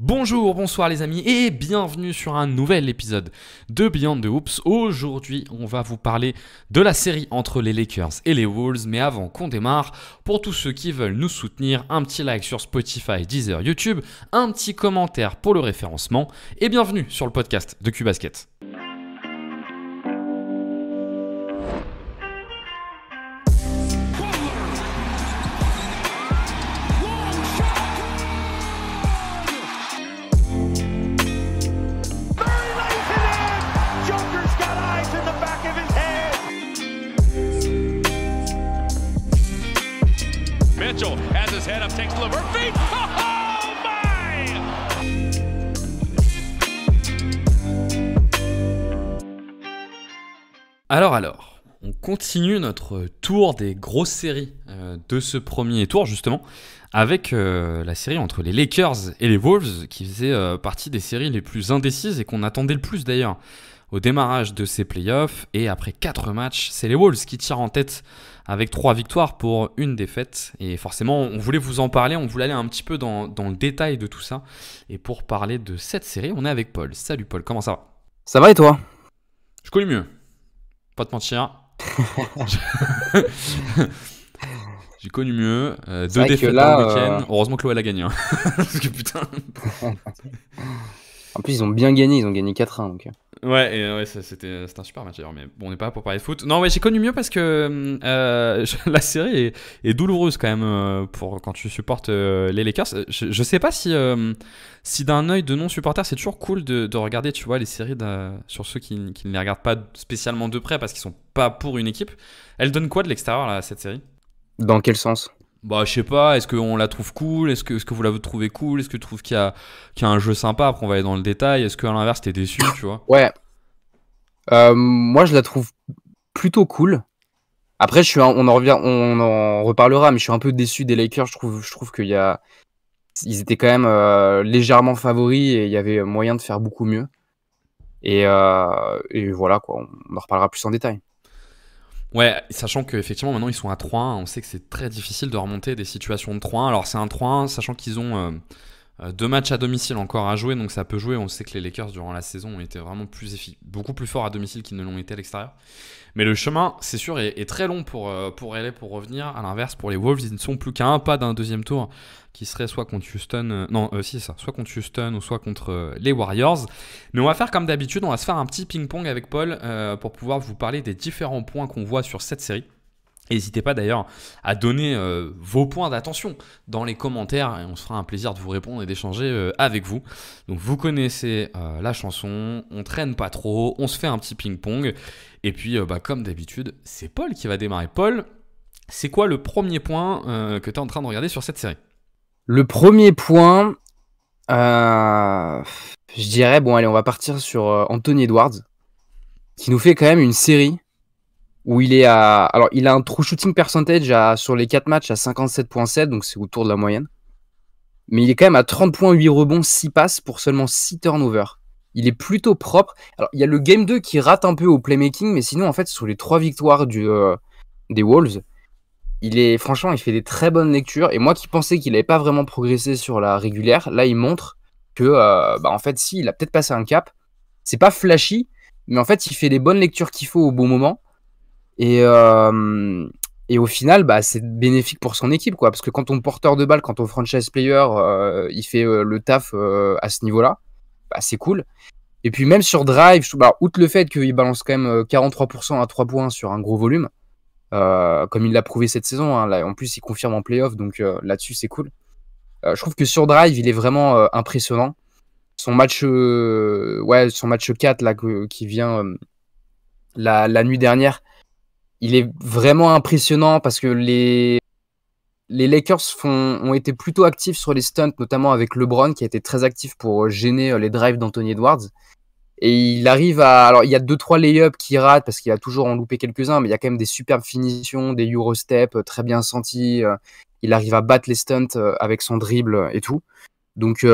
Bonjour, bonsoir les amis et bienvenue sur un nouvel épisode de Beyond the Hoops. Aujourd'hui, on va vous parler de la série entre les Lakers et les Wolves. Mais avant qu'on démarre, pour tous ceux qui veulent nous soutenir, un petit like sur Spotify, Deezer, YouTube, un petit commentaire pour le référencement et bienvenue sur le podcast de Q-Basket. Mitchell has his head up, takes the liver feet. Oh my! Alors, on continue notre tour des grosses séries de ce premier tour justement avec la série entre les Lakers et les Wolves qui faisait partie des séries les plus indécises et qu'on attendait le plus d'ailleurs au démarrage de ces playoffs. Et après 4 matchs, c'est les Wolves qui tirent en tête avec 3 victoires pour une défaite. Et forcément, on voulait vous en parler, on voulait aller un petit peu dans le détail de tout ça. Et pour parler de cette série, on est avec Paul. Salut Paul, comment ça va? Ça va et toi? Je connais mieux, pas te mentir. J'ai connu mieux. 2 défaites dans le week-end. Heureusement que l'OL a gagné. Hein. Parce que putain. En plus, ils ont bien gagné, ils ont gagné 4-1. Donc. Ouais, c'était un super match d'ailleurs. Mais bon, on n'est pas là pour parler de foot. Non, ouais, j'ai connu mieux parce que la série est douloureuse quand même pour quand tu supportes les Lakers. Je sais pas si d'un œil de non-supporter, c'est toujours cool de regarder, tu vois, les séries sur ceux qui ne les regardent pas spécialement de près parce qu'ils sont pas pour une équipe. Elle donne quoi de l'extérieur là, cette série? Dans quel sens? Bah, je sais pas, est-ce qu'on la trouve cool? Est-ce que vous la trouvez cool? Est-ce que tu trouves qu'il y a un jeu sympa? Après, on va aller dans le détail. Est-ce qu'à l'inverse, t'es déçu, tu vois? Ouais. Moi, je la trouve plutôt cool. Après, on en reparlera, mais je suis un peu déçu des Lakers. Je trouve ils étaient quand même légèrement favoris et il y avait moyen de faire beaucoup mieux. Et voilà, quoi. On en reparlera plus en détail. Ouais, sachant qu'effectivement, maintenant, ils sont à 3-1. On sait que c'est très difficile de remonter des situations de 3-1. Alors, c'est un 3-1, sachant qu'ils ont 2 matchs à domicile encore à jouer, donc ça peut jouer. On sait que les Lakers, durant la saison, ont été vraiment beaucoup plus forts à domicile qu'ils ne l'ont été à l'extérieur. Mais le chemin, c'est sûr, est très long pour LA pour revenir. À l'inverse, pour les Wolves, ils ne sont plus qu'à un pas d'un deuxième tour, qui serait soit contre Houston, soit contre Houston ou soit contre les Warriors. Mais on va faire comme d'habitude, on va se faire un petit ping-pong avec Paul pour pouvoir vous parler des différents points qu'on voit sur cette série. N'hésitez pas d'ailleurs à donner vos points d'attention dans les commentaires et on se fera un plaisir de vous répondre et d'échanger avec vous. Donc vous connaissez la chanson, on traîne pas trop, on se fait un petit ping-pong. Et puis comme d'habitude, c'est Paul qui va démarrer. Paul, c'est quoi le premier point que tu es en train de regarder sur cette série? Le premier point, je dirais, bon allez, on va partir sur Anthony Edwards, qui nous fait quand même une série où il a un true shooting percentage sur les 4 matchs à 57,7, donc c'est autour de la moyenne. Mais il est quand même à 30,8 rebonds, 6 passes pour seulement 6 turnovers. Il est plutôt propre. Alors, il y a le Game 2 qui rate un peu au playmaking, mais sinon, en fait, sur les 3 victoires des Wolves, franchement, il fait des très bonnes lectures. Et moi qui pensais qu'il n'avait pas vraiment progressé sur la régulière, là, il montre que, en fait, si, il a peut-être passé un cap. C'est pas flashy, mais en fait, il fait les bonnes lectures qu'il faut au bon moment. Et au final, c'est bénéfique pour son équipe, quoi. Parce que quand ton porteur de balle, quand ton franchise player, il fait le taf à ce niveau-là, c'est cool. Et puis même sur drive, outre le fait qu'il balance quand même 43% à 3 points sur un gros volume, comme il l'a prouvé cette saison, hein, là, en plus il confirme en playoff, donc là-dessus c'est cool. Je trouve que sur drive, il est vraiment impressionnant. Son match 4 là, qui vient la nuit dernière, il est vraiment impressionnant parce que les Lakers ont été plutôt actifs sur les stunts, notamment avec LeBron qui a été très actif pour gêner les drives d'Anthony Edwards. Et il arrive alors il y a 2-3 lay-ups qui ratent parce qu'il a toujours en loupé quelques-uns, mais il y a quand même des superbes finitions, des Eurostep très bien sentis. Il arrive à battre les stunts avec son dribble et tout. Donc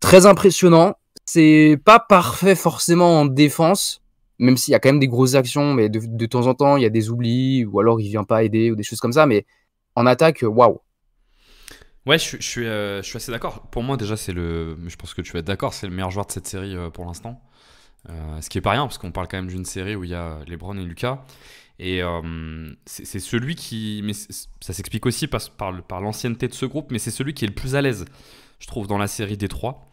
très impressionnant. C'est pas parfait forcément en défense, même s'il y a quand même des grosses actions, mais de temps en temps, il y a des oublis, ou alors il vient pas aider, ou des choses comme ça, mais en attaque, waouh. Ouais, je suis assez d'accord. Pour moi, déjà, je pense que tu vas être d'accord, c'est le meilleur joueur de cette série pour l'instant. Ce qui est pas rien, parce qu'on parle quand même d'une série où il y a LeBron et Lucas. Et c'est celui qui. Mais ça s'explique aussi par l'ancienneté de ce groupe, mais c'est celui qui est le plus à l'aise, je trouve, dans la série des trois.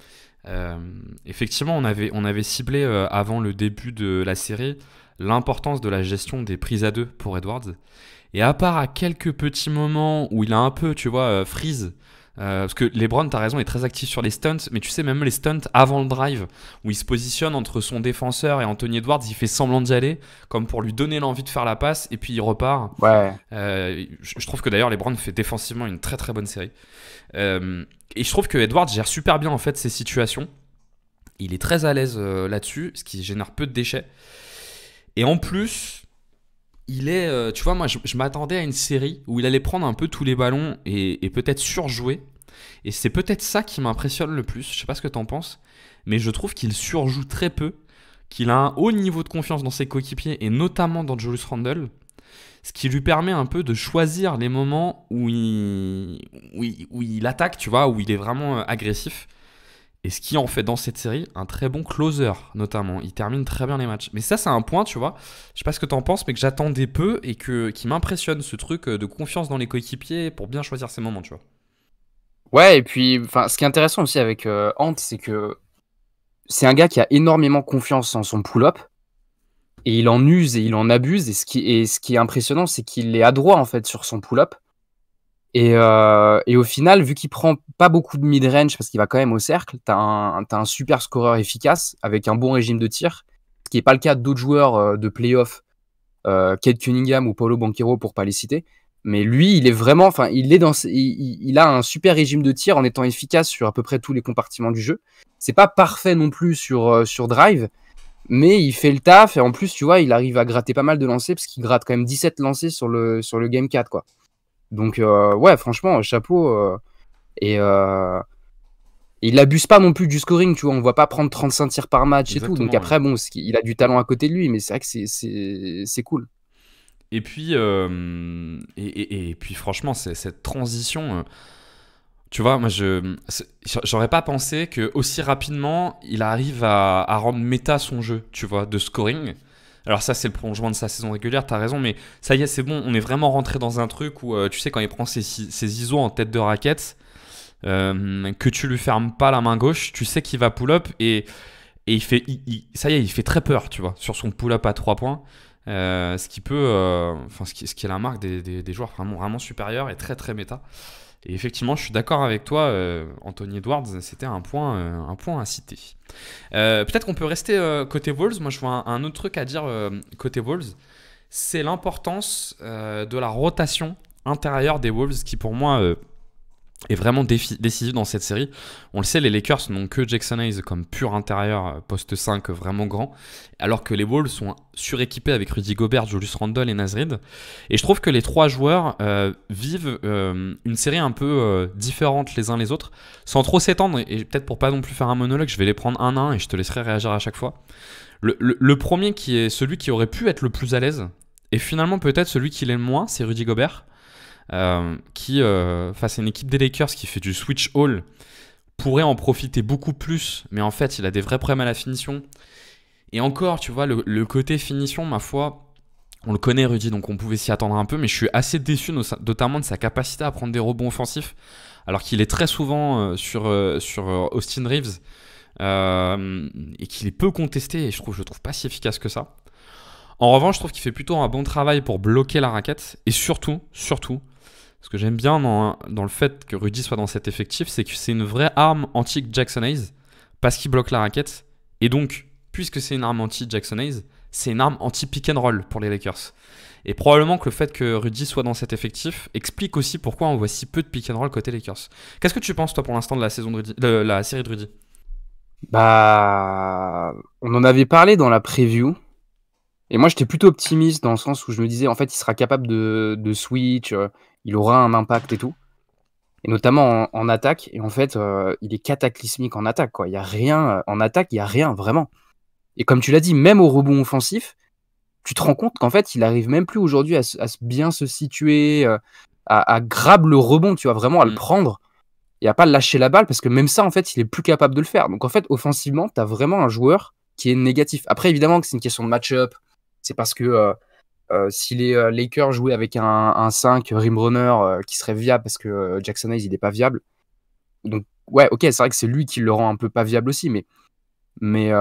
Effectivement, on avait ciblé avant le début de la série l'importance de la gestion des prises à deux pour Edwards. Et à part à quelques petits moments où il a un peu, tu vois, freeze. Parce que LeBron, t'as raison, est très actif sur les stunts, mais tu sais, même les stunts avant le drive, où il se positionne entre son défenseur et Anthony Edwards, il fait semblant d'y aller, comme pour lui donner l'envie de faire la passe, et puis il repart. Ouais. Je trouve que d'ailleurs, LeBron fait défensivement une très très bonne série. Et je trouve que Edwards gère super bien en fait ces situations. Il est très à l'aise là-dessus, ce qui génère peu de déchets. Et en plus, il est, tu vois, moi je m'attendais à une série où il allait prendre un peu tous les ballons et peut-être surjouer. Et c'est peut-être ça qui m'impressionne le plus. Je sais pas ce que t'en penses, mais je trouve qu'il surjoue très peu, qu'il a un haut niveau de confiance dans ses coéquipiers et notamment dans Julius Randle, ce qui lui permet un peu de choisir les moments où il attaque, tu vois, où il est vraiment agressif. Et ce qui en fait dans cette série un très bon closer, notamment. Il termine très bien les matchs. Mais ça, c'est un point, tu vois. Je sais pas ce que t'en penses, mais que j'attendais peu et qui m'impressionne, ce truc de confiance dans les coéquipiers pour bien choisir ses moments, tu vois. Ouais, et puis, enfin, ce qui est intéressant aussi avec Ant, c'est que c'est un gars qui a énormément confiance en son pull-up et il en use et il en abuse. Et ce qui est impressionnant, c'est qu'il est adroit en fait sur son pull-up. Et au final, vu qu'il prend pas beaucoup de mid-range parce qu'il va quand même au cercle, t'as un super scoreur efficace avec un bon régime de tir, ce qui n'est pas le cas d'autres joueurs de playoff, Cade Cunningham ou Paolo Banchero pour pas les citer. Mais lui, il est vraiment, enfin, il a un super régime de tir en étant efficace sur à peu près tous les compartiments du jeu. C'est pas parfait non plus sur drive, mais il fait le taf et en plus, tu vois, il arrive à gratter pas mal de lancers parce qu'il gratte quand même 17 lancers sur le game 4, quoi. Donc, ouais, franchement, chapeau. Et il abuse pas non plus du scoring, tu vois. On voit pas prendre 35 tirs par match et tout. Exactement, Donc, ouais. après, bon, il a du talent à côté de lui, mais c'est vrai que c'est cool. Et puis, et puis franchement, cette transition, tu vois, moi, j'aurais pas pensé que aussi rapidement, il arrive à rendre méta son jeu, tu vois, de scoring. Alors ça, c'est le prolongement de sa saison régulière, t'as raison, mais ça y est, c'est bon, on est vraiment rentré dans un truc où, tu sais, quand il prend ses ISO en tête de raquette, que tu lui fermes pas la main gauche, tu sais qu'il va pull-up et ça y est, il fait très peur, tu vois, sur son pull-up à 3 points. Ce qui peut, ce qui est la marque des joueurs vraiment, vraiment supérieurs et très très méta. Et effectivement, je suis d'accord avec toi, Anthony Edwards, c'était un point à citer. Peut-être qu'on peut rester côté Wolves. Moi, je vois un autre truc à dire côté Wolves. C'est l'importance de la rotation intérieure des Wolves qui, pour moi, est vraiment décisif dans cette série. On le sait, les Lakers n'ont que Jackson Hayes comme pur intérieur, poste 5 vraiment grand, alors que les Wolves sont suréquipés avec Rudy Gobert, Julius Randle et Naz Reid. Et je trouve que les trois joueurs vivent une série un peu différente les uns les autres, sans trop s'étendre, et peut-être pour pas non plus faire un monologue, je vais les prendre un à un et je te laisserai réagir à chaque fois. Le premier qui est celui qui aurait pu être le plus à l'aise, et finalement peut-être celui qui l'est le moins, c'est Rudy Gobert. Qui, face à une équipe des Lakers qui fait du switch all, pourrait en profiter beaucoup plus, mais en fait, il a des vrais problèmes à la finition. Et encore, tu vois, le côté finition, ma foi, on le connaît, Rudy, donc on pouvait s'y attendre un peu, mais je suis assez déçu, notamment de sa capacité à prendre des rebonds offensifs, alors qu'il est très souvent sur Austin Reeves, et qu'il est peu contesté, et je le trouve pas si efficace que ça. En revanche, je trouve qu'il fait plutôt un bon travail pour bloquer la raquette, et surtout, ce que j'aime bien dans le fait que Rudy soit dans cet effectif, c'est que c'est une vraie arme anti-Jackson Hayes, parce qu'il bloque la raquette. Et donc, puisque c'est une arme anti-Jackson Hayes, c'est une arme anti-pick and roll pour les Lakers. Et probablement que le fait que Rudy soit dans cet effectif explique aussi pourquoi on voit si peu de pick and roll côté Lakers. Qu'est-ce que tu penses, toi, pour l'instant, de la série de Rudy ? Bah, on en avait parlé dans la preview. Et moi, j'étais plutôt optimiste dans le sens où je me disais, en fait, il sera capable de switch, il aura un impact et tout. Et notamment en attaque. Et en fait, il est cataclysmique en attaque, quoi. Il y a rien, en attaque, il y a rien, vraiment. Et comme tu l'as dit, même au rebond offensif, tu te rends compte qu'en fait, il arrive même plus aujourd'hui à bien se situer, à grab le rebond, tu vois, vraiment à le prendre. et à pas lâcher la balle parce que même ça, en fait, il est plus capable de le faire. Donc en fait, offensivement, tu as vraiment un joueur qui est négatif. Après, évidemment que c'est une question de match-up. C'est parce que si les Lakers jouaient avec un 5 rim runner qui serait viable parce que Jackson Hayes, il n'est pas viable. Donc ouais, ok, c'est vrai que c'est lui qui le rend un peu pas viable aussi, mais il y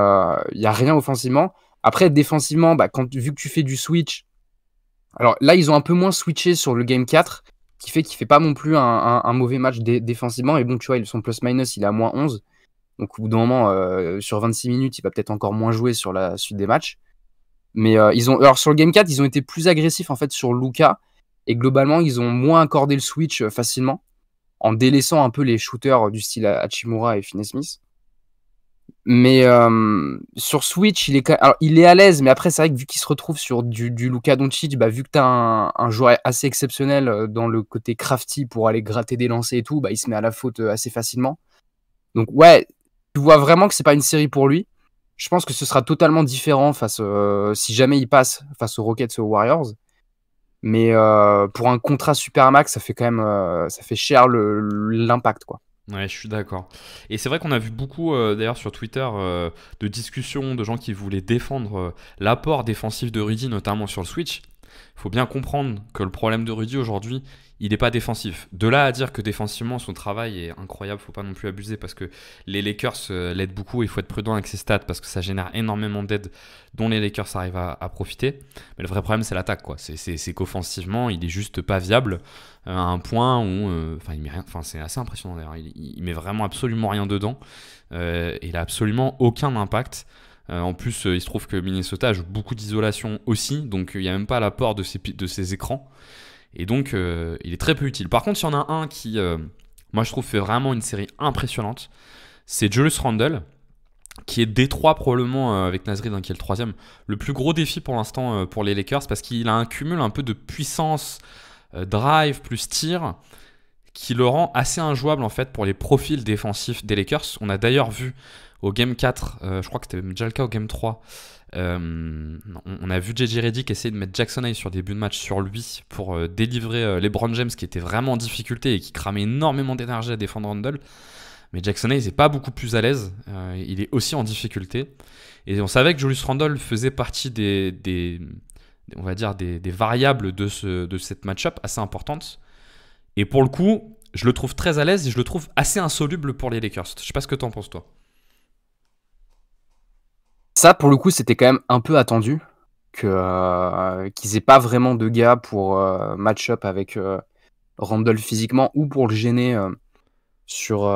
a rien offensivement. Après, défensivement, bah, vu que tu fais du switch, alors là, ils ont un peu moins switché sur le Game 4, qui fait qu'il fait pas non plus un mauvais match défensivement. Et bon, tu vois, son plus-minus, il est à moins 11. Donc au bout d'un moment, sur 26 minutes, il va peut-être encore moins jouer sur la suite des matchs. Mais alors sur le Game 4, ils ont été plus agressifs en fait sur Luka. Et globalement, ils ont moins accordé le switch facilement, en délaissant un peu les shooters du style Hachimura et Finney-Smith. Mais sur Switch, alors, il est à l'aise, mais après, c'est vrai que vu qu'il se retrouve sur du Luka Doncic, bah, vu que tu as un joueur assez exceptionnel dans le côté crafty pour aller gratter des lancers et tout, bah, il se met à la faute assez facilement. Donc, ouais, tu vois vraiment que c'est pas une série pour lui. Je pense que ce sera totalement différent si jamais il passe face aux Rockets ou aux Warriors. Mais pour un contrat Supermax, ça fait quand même ça fait cher l'impact, quoi. Ouais, je suis d'accord. Et c'est vrai qu'on a vu beaucoup, d'ailleurs, sur Twitter, de discussions de gens qui voulaient défendre l'apport défensif de Rudy, notamment sur le Switch. Il faut bien comprendre que le problème de Rudy aujourd'hui, il n'est pas défensif. De là à dire que défensivement, son travail est incroyable, il ne faut pas non plus abuser parce que les Lakers l'aident beaucoup. Il faut être prudent avec ses stats parce que ça génère énormément d'aides dont les Lakers arrivent à profiter. Mais le vrai problème, c'est l'attaque, quoi. C'est qu'offensivement, il est juste pas viable à un point où, il met rien. Enfin, c'est assez impressionnant d'ailleurs. Il met vraiment absolument rien dedans. Il a absolument aucun impact. En plus, il se trouve que Minnesota joue beaucoup d'isolation aussi, donc il n'y a même pas l'apport de ces écrans. Et donc, il est très peu utile. Par contre, il y en a un qui, moi je trouve, fait vraiment une série impressionnante. C'est Julius Randle, qui est Détroit probablement, avec Nasrid, qui est le troisième. Le plus gros défi pour l'instant pour les Lakers, parce qu'il a un cumul un peu de puissance, drive plus tir, qui le rend assez injouable en fait pour les profils défensifs des Lakers. On a d'ailleurs vu au Game 4, je crois que c'était déjà le cas au Game 3, on a vu JJ Redick essayer de mettre Jackson Hayes sur début de match sur lui pour délivrer LeBron James qui était vraiment en difficulté et qui cramait énormément d'énergie à défendre Randle. Mais Jackson Hayes n'est pas beaucoup plus à l'aise, il est aussi en difficulté. Et on savait que Julius Randle faisait partie on va dire des variables de cette match-up assez importante. Et pour le coup, je le trouve très à l'aise et je le trouve assez insoluble pour les Lakers. Je sais pas ce que t'en penses, toi. Ça, pour le coup, c'était quand même un peu attendu qu'ils aient pas vraiment de gars pour match-up avec Randle physiquement ou pour le gêner sur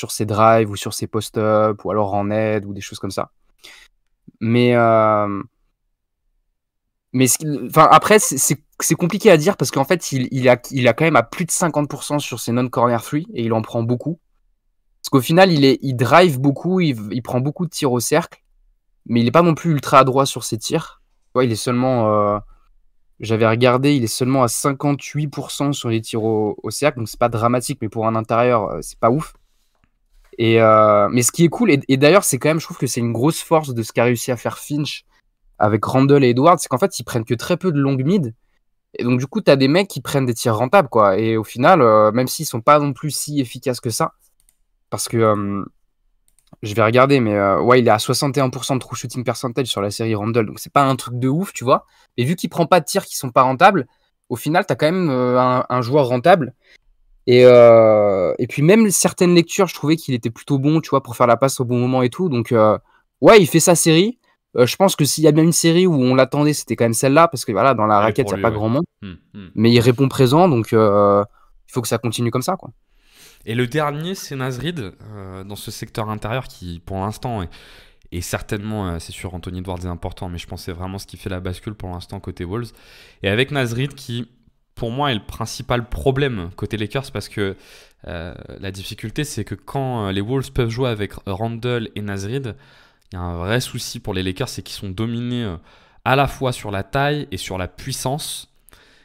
ses drives ou sur ses post-up ou alors en aide ou des choses comme ça. Mais après, c'est compliqué à dire parce qu'en fait, il a quand même à plus de 50% sur ses non-corner 3 et il en prend beaucoup. Parce qu'au final, il drive beaucoup, il prend beaucoup de tirs au cercle, mais il n'est pas non plus ultra adroit sur ses tirs. Tu vois, il est seulement, j'avais regardé, il est seulement à 58% sur les tirs au cercle, donc c'est pas dramatique, mais pour un intérieur, c'est pas ouf. Mais ce qui est cool, et d'ailleurs, c'est quand même, je trouve que c'est une grosse force de ce qu'a réussi à faire Finch avec Randle et Edwards, c'est qu'en fait, ils prennent que très peu de longues mid. Et donc, du coup, t'as des mecs qui prennent des tirs rentables, quoi. Et au final, même s'ils sont pas non plus si efficaces que ça, parce que je vais regarder, mais ouais, il est à 61% de true shooting percentage sur la série Randle, donc c'est pas un truc de ouf, tu vois. Et vu qu'il prend pas de tirs qui sont pas rentables, au final, t'as quand même un joueur rentable. Et puis même certaines lectures, je trouvais qu'il était plutôt bon, tu vois, pour faire la passe au bon moment et tout. Donc, ouais, il fait sa série. Je pense que s'il y a bien une série où on l'attendait, c'était quand même celle-là, parce que voilà, dans la raquette, il n'y a pas grand monde. Mais il répond présent, donc il faut que ça continue comme ça, quoi. Et le dernier, c'est Nasrid, dans ce secteur intérieur qui, pour l'instant, est certainement, c'est sûr, Anthony Edwards est important, mais je pense que c'est vraiment ce qui fait la bascule pour l'instant côté Wolves. Et avec Nasrid qui, pour moi, est le principal problème côté Lakers, parce que la difficulté, c'est que quand les Wolves peuvent jouer avec Randle et Nasrid, il y a un vrai souci pour les Lakers, c'est qu'ils sont dominés à la fois sur la taille et sur la puissance.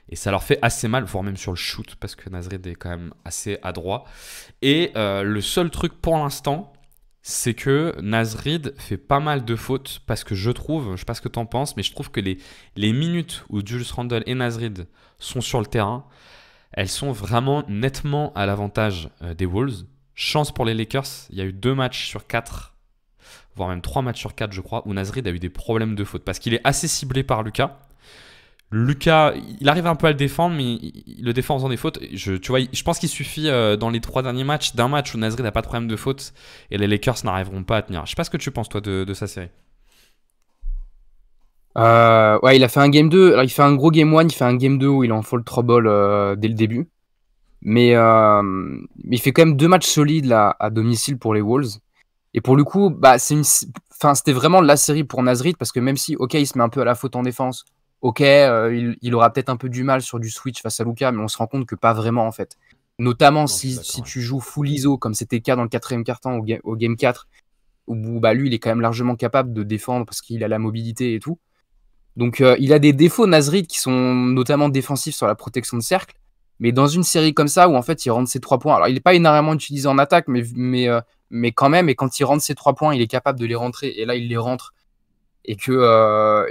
Et ça leur fait assez mal, voire même sur le shoot, parce que Nasrid est quand même assez adroit. Et le seul truc pour l'instant, c'est que Nasrid fait pas mal de fautes, parce que je trouve, je sais pas ce que t'en penses, mais je trouve que les minutes où Julius Randle et Nasrid sont sur le terrain, elles sont vraiment nettement à l'avantage des Wolves. Chance pour les Lakers, il y a eu 2 matchs sur 4, voire même 3 matchs sur 4 je crois, où Naz Reid a eu des problèmes de faute, parce qu'il est assez ciblé par Luka. Luka, il arrive un peu à le défendre, mais il le défend en faisant des fautes. Tu vois, je pense qu'il suffit dans les 3 derniers matchs d'un match où Naz Reid n'a pas de problème de faute et les Lakers n'arriveront pas à tenir. Je sais pas ce que tu penses toi de sa série. Ouais, il a fait un game 2. Alors, il fait un gros game 1, il fait un game 2 où il est en fall trouble dès le début. Mais il fait quand même 2 matchs solides là, à domicile pour les Wolves. Et pour le coup, bah, c'était vraiment la série pour Naz Reid parce que même si, ok, il se met un peu à la faute en défense, ok, il aura peut-être un peu du mal sur du switch face à Luka, mais on se rend compte que pas vraiment en fait. Notamment Non, je suis si d'accord, tu joues full ISO comme c'était le cas dans le 4e quart-temps au game 4, où bah, lui il est quand même largement capable de défendre parce qu'il a la mobilité et tout. Donc il a des défauts Naz Reid qui sont notamment défensifs sur la protection de cercle. Mais dans une série comme ça où en fait il rentre ses 3 points, alors il n'est pas énormément utilisé en attaque, mais quand même, et quand il rentre ses 3 points, il est capable de les rentrer, et là il les rentre. Et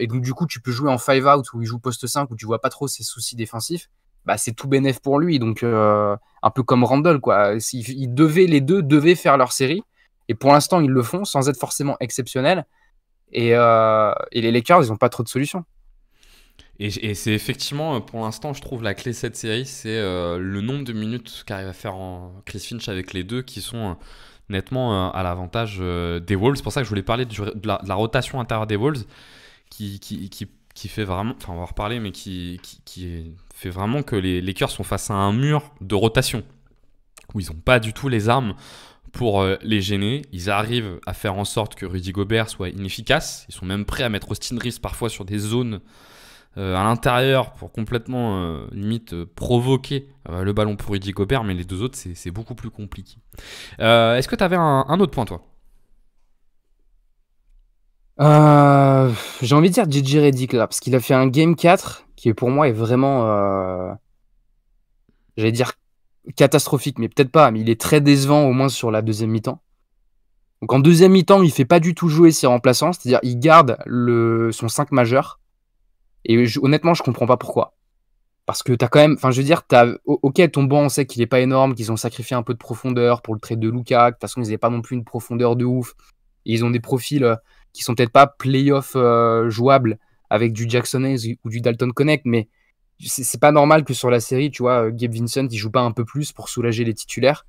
donc du coup tu peux jouer en 5 out où il joue poste 5 où tu vois pas trop ses soucis défensifs, bah c'est tout bénef pour lui. Donc un peu comme Randle quoi. Les deux devaient faire leur série, et pour l'instant ils le font sans être forcément exceptionnels. Et les Lakers ils ont pas trop de solutions. Et c'est effectivement, pour l'instant, je trouve la clé de cette série, c'est le nombre de minutes qu'arrive à faire Chris Finch avec les deux qui sont nettement à l'avantage des Wolves. C'est pour ça que je voulais parler de la rotation intérieure des Wolves qui fait vraiment, enfin on va en reparler, mais qui fait vraiment que les Lakers sont face à un mur de rotation où ils n'ont pas du tout les armes pour les gêner. Ils arrivent à faire en sorte que Rudy Gobert soit inefficace. Ils sont même prêts à mettre Austin Reeves parfois sur des zones à l'intérieur pour complètement limite provoquer le ballon pour Rudy Gobert, mais les deux autres c'est beaucoup plus compliqué. Est-ce que tu avais un autre point toi? J'ai envie de dire JJ Redick là, parce qu'il a fait un game 4 qui pour moi est vraiment j'allais dire catastrophique, mais peut-être pas, mais il est très décevant au moins sur la deuxième mi-temps. Donc en deuxième mi-temps il fait pas du tout jouer ses remplaçants, c'est-à-dire il garde son 5 majeur. Et honnêtement, je comprends pas pourquoi. Parce que t'as quand même, enfin, je veux dire, ok, ton banc, on sait qu'il est pas énorme, qu'ils ont sacrifié un peu de profondeur pour le trade de Luka. De toute façon, ils n'avaient pas non plus une profondeur de ouf. Et ils ont des profils qui sont peut-être pas playoff jouables avec du Jackson Hayes ou du Dalton Connect, mais c'est pas normal que sur la série, tu vois, Gabe Vincent, il joue pas un peu plus pour soulager les titulaires.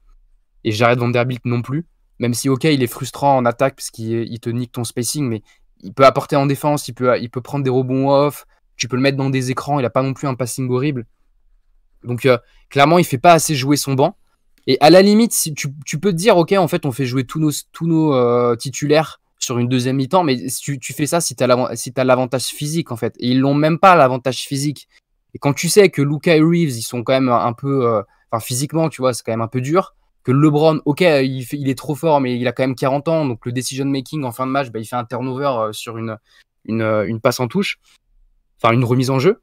Et Jared Vanderbilt non plus. Même si, ok, il est frustrant en attaque parce qu'il te nique ton spacing, mais il peut apporter en défense, il peut prendre des rebonds off. Tu peux le mettre dans des écrans, il n'a pas non plus un passing horrible. Donc clairement, il ne fait pas assez jouer son banc. Et à la limite, si tu peux te dire, ok, en fait, on fait jouer tous nos titulaires sur une deuxième mi-temps, mais tu fais ça si tu as l'avantage physique, en fait. Et ils n'ont même pas l'avantage physique. Et quand tu sais que Luka et Reeves, ils sont quand même un peu... physiquement, tu vois, c'est quand même un peu dur. Que LeBron, ok, il est trop fort, mais il a quand même 40 ans. Donc le decision making en fin de match, bah, il fait un turnover sur une passe en touche. Enfin, une remise en jeu.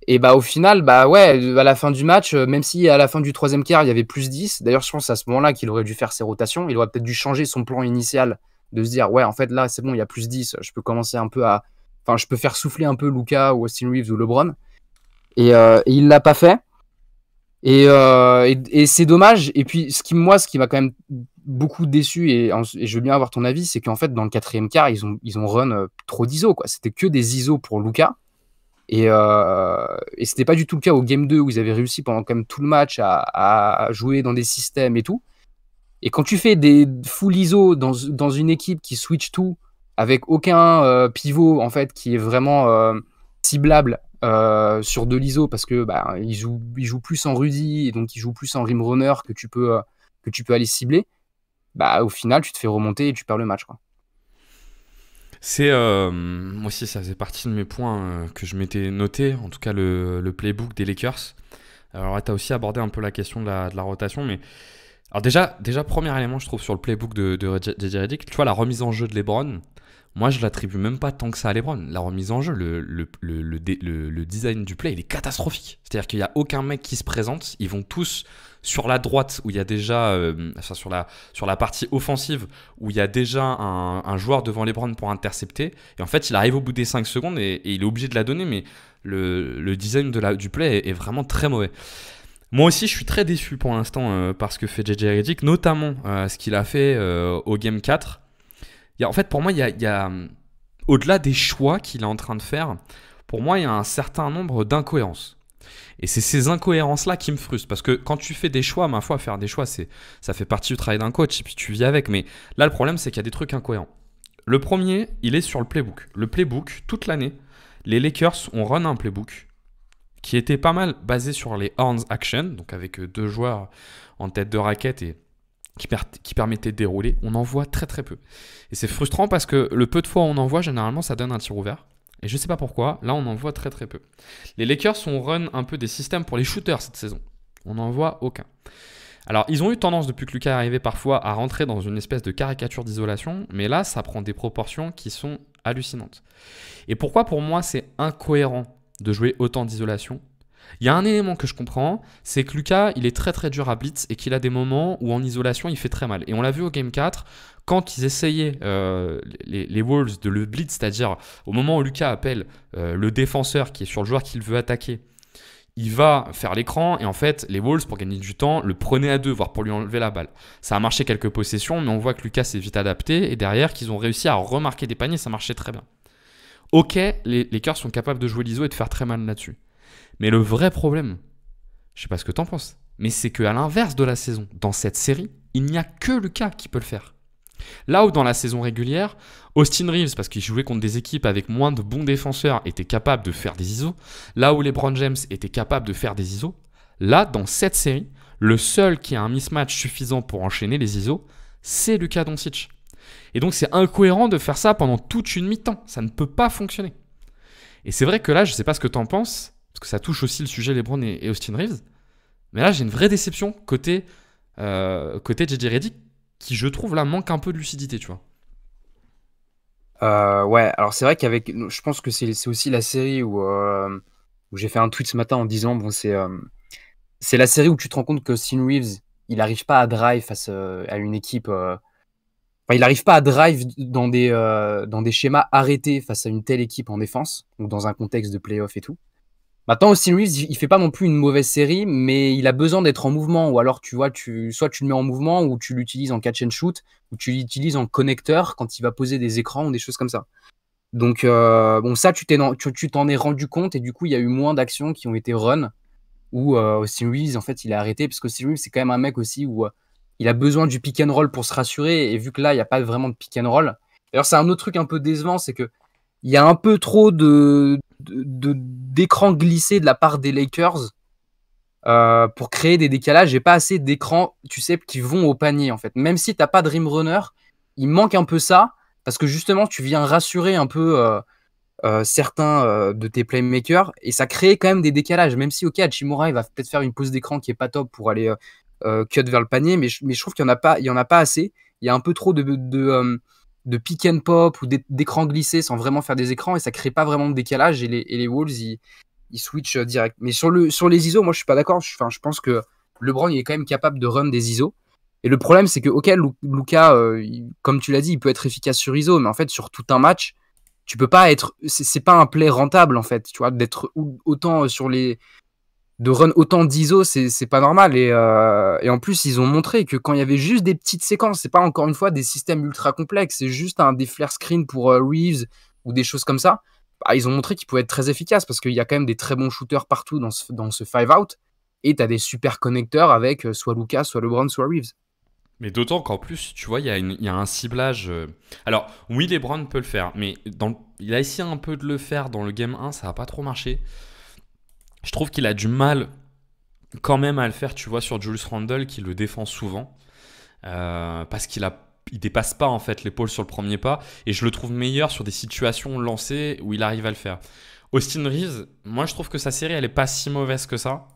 Et bah au final, bah ouais, à la fin du match, même si à la fin du troisième quart, il y avait plus 10, d'ailleurs je pense à ce moment-là qu'il aurait dû faire ses rotations, il aurait peut-être dû changer son plan initial, de se dire, ouais, en fait là, c'est bon, il y a plus 10, je peux commencer un peu à... Enfin, je peux faire souffler un peu Luka ou Austin Reeves ou LeBron. Et il l'a pas fait. Et c'est dommage. Et puis, ce qui m'a quand même beaucoup déçu, et je veux bien avoir ton avis, c'est qu'en fait, dans le quatrième quart, ils ont run trop d'ISO, quoi. C'était que des ISO pour Luka. Et c'était pas du tout le cas au Game 2 où ils avaient réussi pendant quand même tout le match à jouer dans des systèmes et tout. Et quand tu fais des full ISO dans une équipe qui switch tout avec aucun pivot en fait qui est vraiment ciblable sur de l'ISO parce que bah, il joue plus en Rudy et donc il joue plus en rim runner que tu peux aller cibler, bah au final tu te fais remonter et tu perds le match, quoi. Moi aussi ça faisait partie de mes points que je m'étais noté, en tout cas le playbook des Lakers. Alors tu as aussi abordé un peu la question de la rotation, mais alors déjà premier élément je trouve sur le playbook de JJ Redick, tu vois la remise en jeu de LeBron, moi je l'attribue même pas tant que ça à LeBron. La remise en jeu, le design du play il est catastrophique, c'est-à-dire qu'il n'y a aucun mec qui se présente, ils vont tous sur la droite où il y a déjà sur la partie offensive où il y a déjà un joueur devant LeBron pour intercepter, et en fait il arrive au bout des 5 secondes et il est obligé de la donner, mais le design du play est vraiment très mauvais. Moi aussi, je suis très déçu pour l'instant par ce que fait JJ Redick, notamment ce qu'il a fait au Game 4. En fait, pour moi, il y a au-delà des choix qu'il est en train de faire, pour moi, il y a un certain nombre d'incohérences. Et c'est ces incohérences-là qui me frustrent. Parce que quand tu fais des choix, ma foi, faire des choix, ça fait partie du travail d'un coach. Et puis tu vis avec. Mais là, le problème, c'est qu'il y a des trucs incohérents. Le premier, il est sur le playbook. Le playbook, toute l'année, les Lakers ont run un playbook qui était pas mal basé sur les horns action, donc avec 2 joueurs en tête de raquette et qui permettait de dérouler. On en voit très très peu. Et c'est frustrant parce que le peu de fois où on en voit, généralement, ça donne un tir ouvert. Et je sais pas pourquoi, là on en voit très très peu. Les Lakers ont run un peu des systèmes pour les shooters cette saison. On n'en voit aucun. Alors ils ont eu tendance depuis que Lucas est arrivé parfois à rentrer dans une espèce de caricature d'isolation, mais là ça prend des proportions qui sont hallucinantes. Et pourquoi pour moi c'est incohérent de jouer autant d'isolation ? Il y a un élément que je comprends, c'est que Lucas, il est très très dur à blitz et qu'il a des moments où en isolation, il fait très mal. Et on l'a vu au Game 4, quand ils essayaient, les Wolves, de le blitz, c'est-à-dire au moment où Lucas appelle le défenseur qui est sur le joueur qu'il veut attaquer, il va faire l'écran et en fait, les Wolves, pour gagner du temps, le prenaient à 2, voire pour lui enlever la balle. Ça a marché quelques possessions, mais on voit que Lucas s'est vite adapté et derrière, qu'ils ont réussi à remarquer des paniers, ça marchait très bien. Ok, les Lakers sont capables de jouer l'ISO et de faire très mal là-dessus. Mais le vrai problème, je sais pas ce que t'en penses, mais c'est qu'à l'inverse de la saison, dans cette série, il n'y a que Lucas qui peut le faire. Là où dans la saison régulière, Austin Reeves, parce qu'il jouait contre des équipes avec moins de bons défenseurs, était capable de faire des ISO, là où LeBron James était capable de faire des ISO, là, dans cette série, le seul qui a un mismatch suffisant pour enchaîner les ISO, c'est Luka Doncic. Et donc c'est incohérent de faire ça pendant toute une mi-temps, ça ne peut pas fonctionner. Et c'est vrai que là, je sais pas ce que t'en penses, parce que ça touche aussi le sujet LeBron et Austin Reeves, mais là j'ai une vraie déception côté JJ Redick, qui je trouve là manque un peu de lucidité, tu vois. Ouais, alors c'est vrai je pense que c'est aussi la série où j'ai fait un tweet ce matin en disant, bon, c'est la série où tu te rends compte que Austin Reeves, il n'arrive pas à drive face à une équipe. Enfin, il n'arrive pas à drive dans des schémas arrêtés face à une telle équipe en défense, ou dans un contexte de playoff et tout. Maintenant, Austin Reeves, il fait pas non plus une mauvaise série, mais il a besoin d'être en mouvement. Ou alors, tu vois, soit tu le mets en mouvement, ou tu l'utilises en catch and shoot, ou tu l'utilises en connecteur quand il va poser des écrans ou des choses comme ça. Donc, bon, ça, tu t'en es rendu compte, et du coup, il y a eu moins d'actions qui ont été run, où Austin Reeves, en fait, il est arrêté, parce qu'Austin Reeves, c'est quand même un mec aussi où il a besoin du pick and roll pour se rassurer, et vu que là, il n'y a pas vraiment de pick and roll. D'ailleurs, c'est un autre truc un peu décevant, c'est que il y a un peu trop d'écrans glissés de la part des Lakers pour créer des décalages et pas assez d'écrans, tu sais, qui vont au panier en fait. Même si t'as pas de rim runner, il manque un peu ça parce que justement tu viens rassurer un peu certains de tes playmakers et ça crée quand même des décalages. Même si ok, Hachimura il va peut-être faire une pause d'écran qui est pas top pour aller cut vers le panier, mais je trouve qu'il y en a pas assez. Il y a un peu trop de pick and pop ou d'écran glissé sans vraiment faire des écrans et ça crée pas vraiment de décalage et les Wolves ils switchent direct. Mais sur les ISO, moi je suis pas d'accord. Je pense que LeBron il est quand même capable de run des ISO. Et le problème c'est que ok, Luka, comme tu l'as dit, il peut être efficace sur ISO, mais en fait sur tout un match, tu peux pas être. C'est pas un play rentable en fait. Tu vois, d'être autant de run autant d'ISO, c'est pas normal. Et en plus, ils ont montré que quand il y avait juste des petites séquences, c'est pas encore une fois des systèmes ultra complexes, c'est juste des flare screens pour Reeves ou des choses comme ça. Bah, ils ont montré qu'ils pouvaient être très efficaces parce qu'il y a quand même des très bons shooters partout dans ce 5-out. Et t'as des super connecteurs avec soit Lucas, soit LeBron, soit Reeves. Mais d'autant qu'en plus, tu vois, il y a un ciblage. Alors, oui, LeBron peut le faire, mais il a essayé un peu de le faire dans le Game 1, ça n'a pas trop marché. Je trouve qu'il a du mal quand même à le faire, tu vois, sur Julius Randle, qui le défend souvent. Parce qu'il dépasse pas en fait l'épaule sur le premier pas. Et je le trouve meilleur sur des situations lancées où il arrive à le faire. Austin Reeves, moi je trouve que sa série, elle est pas si mauvaise que ça.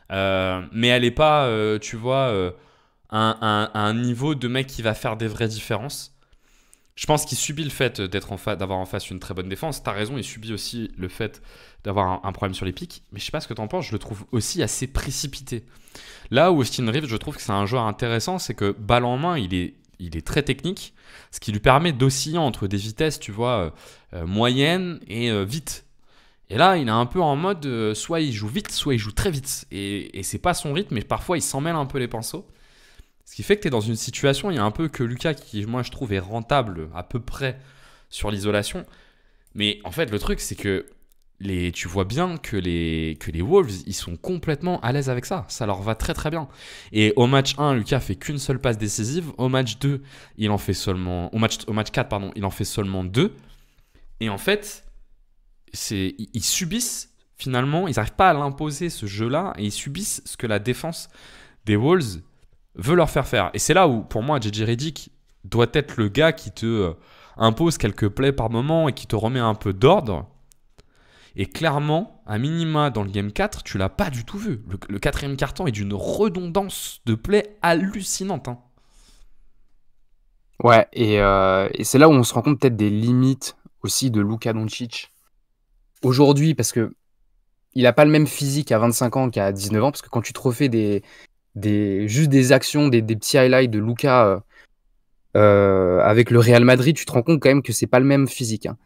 Mais elle est pas, tu vois, un niveau de mec qui va faire des vraies différences. Je pense qu'il subit le fait d'avoir en face une très bonne défense. T'as raison, il subit aussi le fait d'avoir un problème sur les pics. Mais je sais pas ce que t'en penses, je le trouve aussi assez précipité. Là où Austin Reeves, je trouve que c'est un joueur intéressant, c'est que balle en main, il est très technique, ce qui lui permet d'osciller entre des vitesses, tu vois, moyennes et vite. Et là, il est un peu en mode soit il joue vite, soit il joue très vite. Et c'est pas son rythme, mais parfois il s'en mêle un peu les pinceaux. Ce qui fait que tu es dans une situation, il y a un peu que Lucas qui, moi, je trouve, est rentable à peu près sur l'isolation. Mais en fait, le truc, c'est que tu vois bien que les Wolves, ils sont complètement à l'aise avec ça. Ça leur va très très bien. Et au match 1, Lucas fait qu'une seule passe décisive. Au match 2, il en fait seulement. Au match 4, pardon, il en fait seulement 2. Et en fait, ils subissent finalement, ils n'arrivent pas à l'imposer ce jeu-là, et ils subissent ce que la défense des Wolves veut leur faire faire. Et c'est là où, pour moi, JJ Redick doit être le gars qui te impose quelques plays par moment et qui te remet un peu d'ordre. Et clairement, à minima, dans le Game 4, tu l'as pas du tout vu. Le quatrième quart-temps est d'une redondance de plays hallucinante. Hein. Ouais, et c'est là où on se rend compte peut-être des limites aussi de Luka Doncic aujourd'hui, parce que il a pas le même physique à 25 ans qu'à 19 ans, parce que quand tu te refais juste des actions, des petits highlights de Luka avec le Real Madrid, tu te rends compte quand même que c'est pas le même physique. Hein.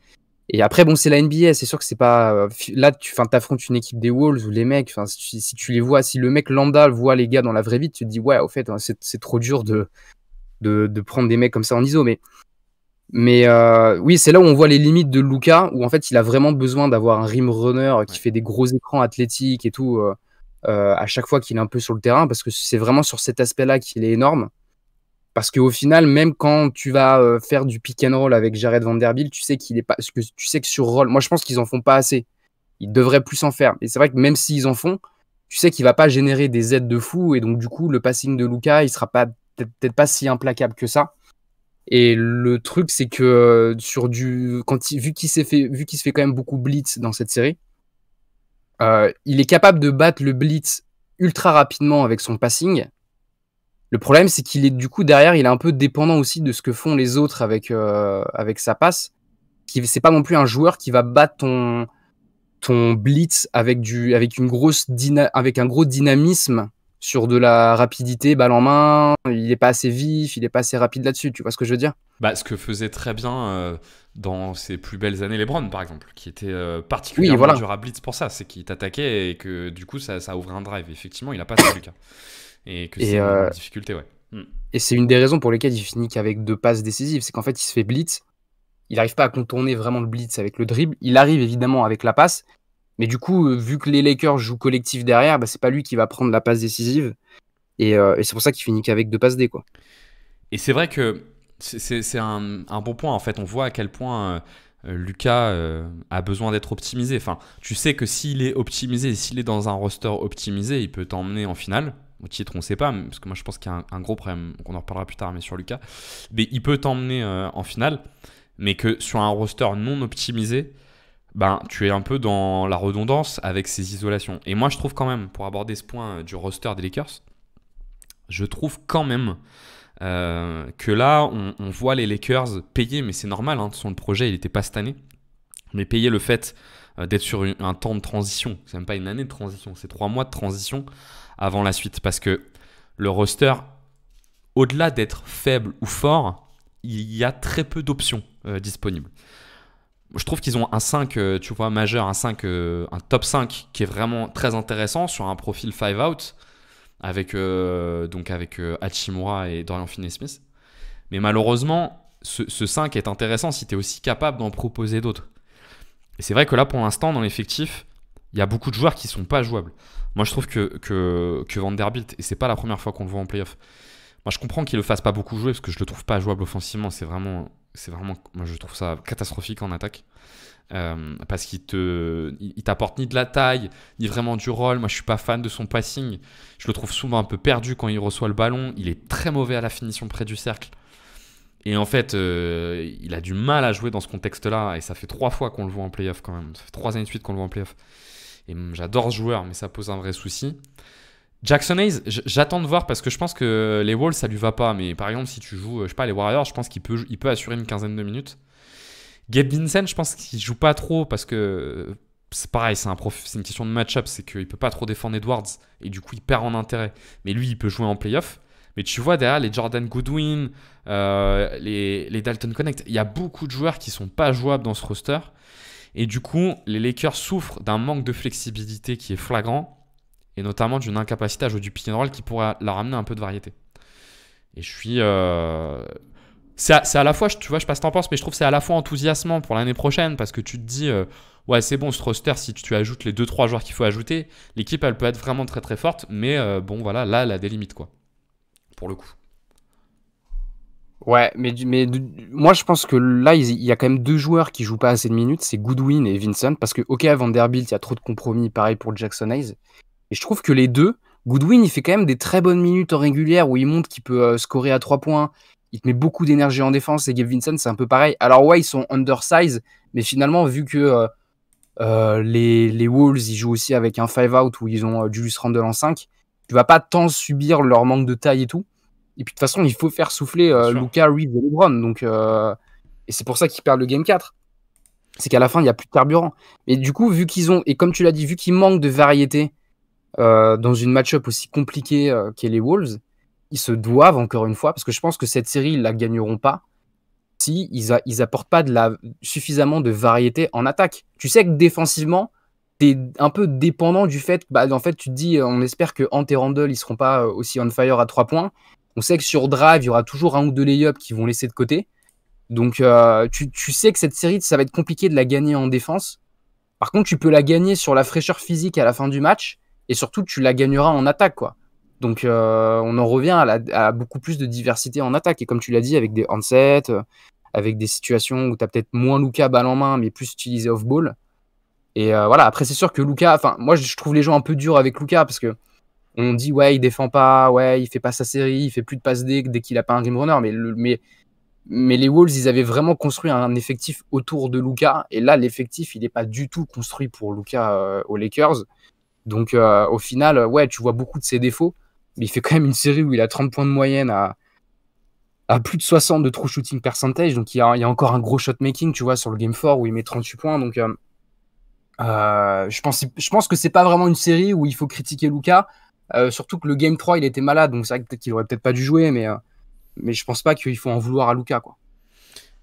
Et après, bon, c'est la NBA, c'est sûr que c'est pas. Là, tu affrontes une équipe des Wolves où les mecs, si tu les vois, si le mec lambda voit les gars dans la vraie vie, tu te dis, ouais, au fait, c'est trop dur de prendre des mecs comme ça en ISO. Mais oui, c'est là où on voit les limites de Luka, où en fait, il a vraiment besoin d'avoir un rim runner qui fait des gros écrans athlétiques et tout à chaque fois qu'il est un peu sur le terrain, parce que c'est vraiment sur cet aspect-là qu'il est énorme. Parce qu'au final, même quand tu vas faire du pick and roll avec Jared Vanderbilt, tu sais qu'il est pas, tu sais que sur roll, moi je pense qu'ils en font pas assez. Ils devraient plus en faire. Et c'est vrai que même s'ils en font, tu sais qu'il va pas générer des aides de fou, et donc du coup le passing de Luka, il sera pas peut-être pas si implacable que ça. Et le truc, c'est que vu qu'il se fait quand même beaucoup blitz dans cette série, il est capable de battre le blitz ultra rapidement avec son passing. Le problème, c'est qu'il est du coup derrière, il est un peu dépendant aussi de ce que font les autres avec sa passe. C'est pas non plus un joueur qui va battre ton blitz avec un gros dynamisme sur de la rapidité, balle en main. Il est pas assez vif, il est pas assez rapide là-dessus. Tu vois ce que je veux dire? Bah, ce que faisait très bien dans ses plus belles années LeBron, par exemple, qui était Oui, particulièrement voilà. dur à blitz pour ça, c'est qu'il t'attaquait et que du coup ça ouvrait un drive. Effectivement, il a pas ça, Lucas. Et que c'est Et, une difficulté, ouais. et c'est une des raisons pour lesquelles il finit qu'avec 2 passes décisives. C'est qu'en fait, il se fait blitz. Il n'arrive pas à contourner vraiment le blitz avec le dribble. Il arrive évidemment avec la passe. Mais du coup, vu que les Lakers jouent collectif derrière, bah, c'est pas lui qui va prendre la passe décisive. Et c'est pour ça qu'il finit qu'avec 2 passes D, quoi. Et c'est vrai que c'est un bon point, en fait. On voit à quel point Lucas a besoin d'être optimisé. Enfin, tu sais que s'il est optimisé, s'il est dans un roster optimisé, il peut t'emmener en finale. Au titre, on ne sait pas, parce que moi je pense qu'il y a un gros problème, on en reparlera plus tard, mais sur Lucas. Mais il peut t'emmener en finale, mais que sur un roster non optimisé, ben, tu es un peu dans la redondance avec ces isolations. Et moi je trouve quand même, pour aborder ce point du roster des Lakers, je trouve quand même que là, on voit les Lakers payer, mais c'est normal, hein, son projet il n'était pas cette année, mais payer le fait d'être sur un temps de transition. C'est même pas une année de transition, c'est 3 mois de transition avant la suite. Parce que le roster, au-delà d'être faible ou fort, il y a très peu d'options disponibles. Je trouve qu'ils ont un 5, tu vois, majeur, un top 5 qui est vraiment très intéressant sur un profil 5-out avec Hachimura et Dorian Finney-Smith. Mais malheureusement, ce 5 est intéressant si tu es aussi capable d'en proposer d'autres. Et c'est vrai que là, pour l'instant, dans l'effectif, il y a beaucoup de joueurs qui ne sont pas jouables. Moi, je trouve que Vanderbilt, et c'est pas la première fois qu'on le voit en playoff, moi, je comprends qu'il le fasse pas beaucoup jouer parce que je le trouve pas jouable offensivement. C'est vraiment, moi, je trouve ça catastrophique en attaque. Parce qu'il t'apporte ni de la taille, ni vraiment du rôle. Moi, je suis pas fan de son passing. Je le trouve souvent un peu perdu quand il reçoit le ballon. Il est très mauvais à la finition près du cercle. Et en fait, il a du mal à jouer dans ce contexte-là. Et ça fait 3 fois qu'on le voit en playoff quand même. Ça fait 3 années de suite qu'on le voit en playoff. Et j'adore ce joueur, mais ça pose un vrai souci. Jackson Hayes, j'attends de voir parce que je pense que les Wolves, ça lui va pas. Mais par exemple, si tu joues, je sais pas, les Warriors, je pense qu'il peut assurer une quinzaine de minutes. Gabe Vincent, je pense qu'il joue pas trop parce que c'est pareil, c'est une question de match-up. C'est qu'il peut pas trop défendre Edwards et du coup, il perd en intérêt. Mais lui, il peut jouer en playoff. Mais tu vois derrière les Jordan Goodwin, les Dalton Connect, il y a beaucoup de joueurs qui sont pas jouables dans ce roster. Et du coup, les Lakers souffrent d'un manque de flexibilité qui est flagrant, et notamment d'une incapacité à jouer du pick and roll qui pourrait leur ramener un peu de variété. Et je suis... C'est à la fois, tu vois, je sais pas ce que t'en penses, mais je trouve que c'est à la fois enthousiasmant pour l'année prochaine, parce que tu te dis, ouais, c'est bon, ce roster, si tu ajoutes les 2-3 joueurs qu'il faut ajouter, l'équipe, elle peut être vraiment très très forte, mais bon, voilà, là, elle a des limites, quoi, pour le coup. Ouais, moi je pense que là, il y a quand même 2 joueurs qui jouent pas assez de minutes, c'est Goodwin et Vincent, parce que, ok, à Vanderbilt, il y a trop de compromis, pareil pour Jackson Hayes. Et je trouve que les deux, Goodwin, il fait quand même des très bonnes minutes en régulière où il montre qu'il peut scorer à 3 points. Il te met beaucoup d'énergie en défense. Et Gabe Vincent, c'est un peu pareil. Alors, ouais, ils sont undersize, mais finalement, vu que les Wolves, ils jouent aussi avec un 5-out où ils ont Julius Randle en 5, tu vas pas tant subir leur manque de taille et tout. Et puis, de toute façon, il faut faire souffler Luka, Reeves et LeBron. Donc, et c'est pour ça qu'ils perdent le Game 4. C'est qu'à la fin, il n'y a plus de carburant. Et du coup, vu qu'ils ont, et comme tu l'as dit, vu qu'ils manquent de variété, dans une match-up aussi compliquée qu'est les Wolves, ils se doivent encore une fois, parce que je pense que cette série, ils la gagneront pas si ils apportent pas suffisamment de variété en attaque. Tu sais que défensivement, tu es un peu dépendant du fait que, en fait, tu te dis, on espère que Ant et Randle, ils seront pas aussi on fire à 3 points. On sait que sur drive, il y aura toujours un ou deux lay-ups qui vont laisser de côté. Donc, tu sais que cette série, ça va être compliqué de la gagner en défense. Par contre, tu peux la gagner sur la fraîcheur physique à la fin du match. Et surtout, tu la gagneras en attaque, quoi. Donc, on en revient à beaucoup plus de diversité en attaque. Et comme tu l'as dit, avec des handsets, avec des situations où tu as peut-être moins Luka balle en main, mais plus utilisé off-ball. Et voilà, après, c'est sûr que Luka, enfin, moi, je trouve les gens un peu durs avec Luka parce que on dit, ouais, il défend pas, ouais, il fait pas sa série, il fait plus de passes dès qu'il a pas un rim runner. Mais les Wolves, ils avaient vraiment construit un effectif autour de Luka. Et là, l'effectif, il n'est pas du tout construit pour Luka aux Lakers. Donc, au final, ouais, tu vois beaucoup de ses défauts, mais il fait quand même une série où il a 30 points de moyenne à plus de 60 de true shooting percentage. Donc, il y a encore un gros shot making, tu vois, sur le Game 4 où il met 38 points. Donc, je pense que c'est pas vraiment une série où il faut critiquer Luka. Surtout que le Game 3, il était malade. Donc, c'est vrai que peut-être qu'il aurait peut-être pas dû jouer, mais je pense pas qu'il faut en vouloir à Luka, quoi.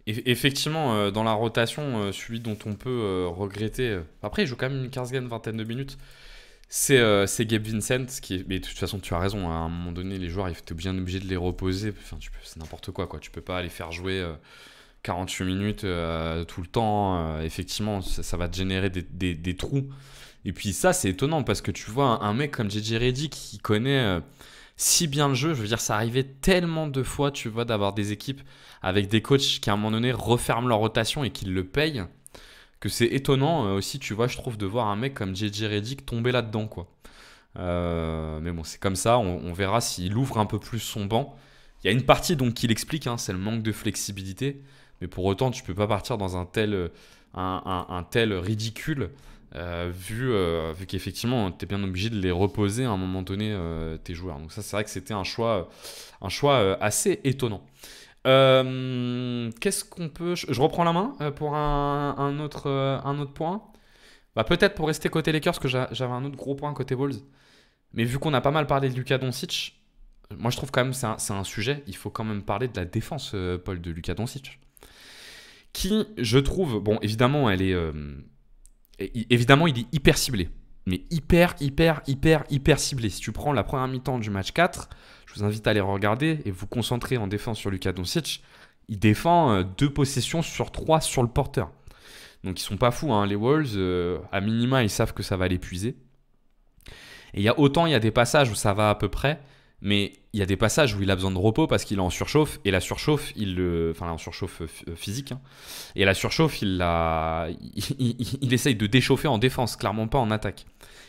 Effectivement, dans la rotation, celui dont on peut regretter. Après, il joue quand même une 15e, vingtaine de minutes. C'est Gabe Vincent, mais de toute façon, tu as raison. À un moment donné, les joueurs, tu es bien obligé de les reposer. Enfin, c'est n'importe quoi, quoi. Tu peux pas les faire jouer 48 minutes tout le temps. Effectivement, ça va te générer des trous. Et puis ça, c'est étonnant parce que tu vois un mec comme JJ Redick qui connaît si bien le jeu. Je veux dire, ça arrivait tellement de fois, tu vois, d'avoir des équipes avec des coachs qui, à un moment donné, referment leur rotation et qui le payent. Que c'est étonnant aussi, tu vois, je trouve, de voir un mec comme JJ Redick tomber là-dedans, quoi. Mais bon, c'est comme ça, on verra s'il ouvre un peu plus son banc. Il y a une partie donc qu'il explique, hein, c'est le manque de flexibilité, mais pour autant, tu peux pas partir dans un tel ridicule, vu qu'effectivement, tu es bien obligé de les reposer à un moment donné, tes joueurs. Donc ça, c'est vrai que c'était un choix assez étonnant. Qu'est-ce qu'on peut... Je reprends la main pour un autre point. Bah, peut-être pour rester côté Lakers, que j'avais un autre gros point côté Wolves. Mais vu qu'on a pas mal parlé de Luka Doncic, moi je trouve quand même c'est un sujet. Il faut quand même parler de la défense, Paul, de Luka Doncic. Qui, je trouve... Bon, évidemment, évidemment, il est hyper ciblé. Mais hyper ciblé. Si tu prends la première mi-temps du match 4... Je vous invite à aller regarder et vous concentrer en défense sur Luka Doncic. Il défend 2 possessions sur 3 sur le porteur. Donc ils sont pas fous, hein, les Wolves. À minima, ils savent que ça va l'épuiser. Et il y a des passages où ça va à peu près, mais il y a des passages où il a besoin de repos parce qu'il est en surchauffe. Et la surchauffe, en surchauffe physique. Hein, et la surchauffe, il essaye de déchauffer en défense, clairement pas en attaque.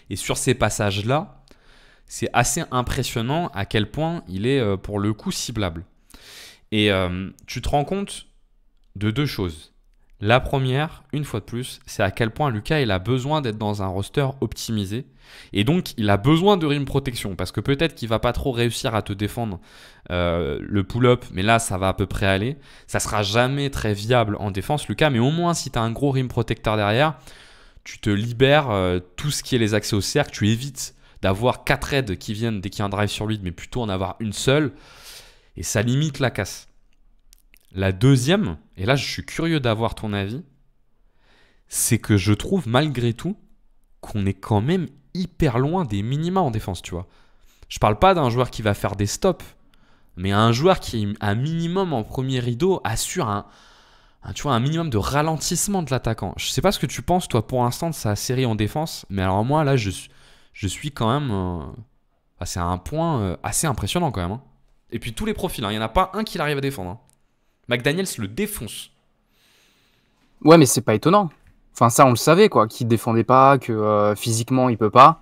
Et sur ces passages-là, c'est assez impressionnant à quel point il est pour le coup ciblable. Et tu te rends compte de 2 choses. La première, une fois de plus, c'est à quel point Luka il a besoin d'être dans un roster optimisé. Et donc, il a besoin de rim protection. Parce que peut-être qu'il ne va pas trop réussir à te défendre le pull-up. Mais là, ça va à peu près aller. Ça ne sera jamais très viable en défense, Luka. Mais au moins, si tu as un gros rim protecteur derrière, tu te libères tout ce qui est les accès au cercle. Tu évites d'avoir 4 aides qui viennent dès qu'il y a un drive sur lui, mais plutôt en avoir une seule. Et ça limite la casse. La deuxième, et là je suis curieux d'avoir ton avis, c'est que je trouve malgré tout qu'on est quand même hyper loin des minima en défense, tu vois. Je parle pas d'un joueur qui va faire des stops, mais un joueur qui, un minimum en premier rideau, assure tu vois, un minimum de ralentissement de l'attaquant. Je sais pas ce que tu penses, toi, pour l'instant, de sa série en défense, mais alors moi, là, je suis quand même... c'est un point assez impressionnant quand même. Hein. Et puis tous les profils, il n'y en a pas un qui arrive à défendre. Hein. McDaniels le défonce. Ouais, mais c'est pas étonnant. Enfin, ça, on le savait, quoi, qu'il défendait pas, que physiquement, il peut pas.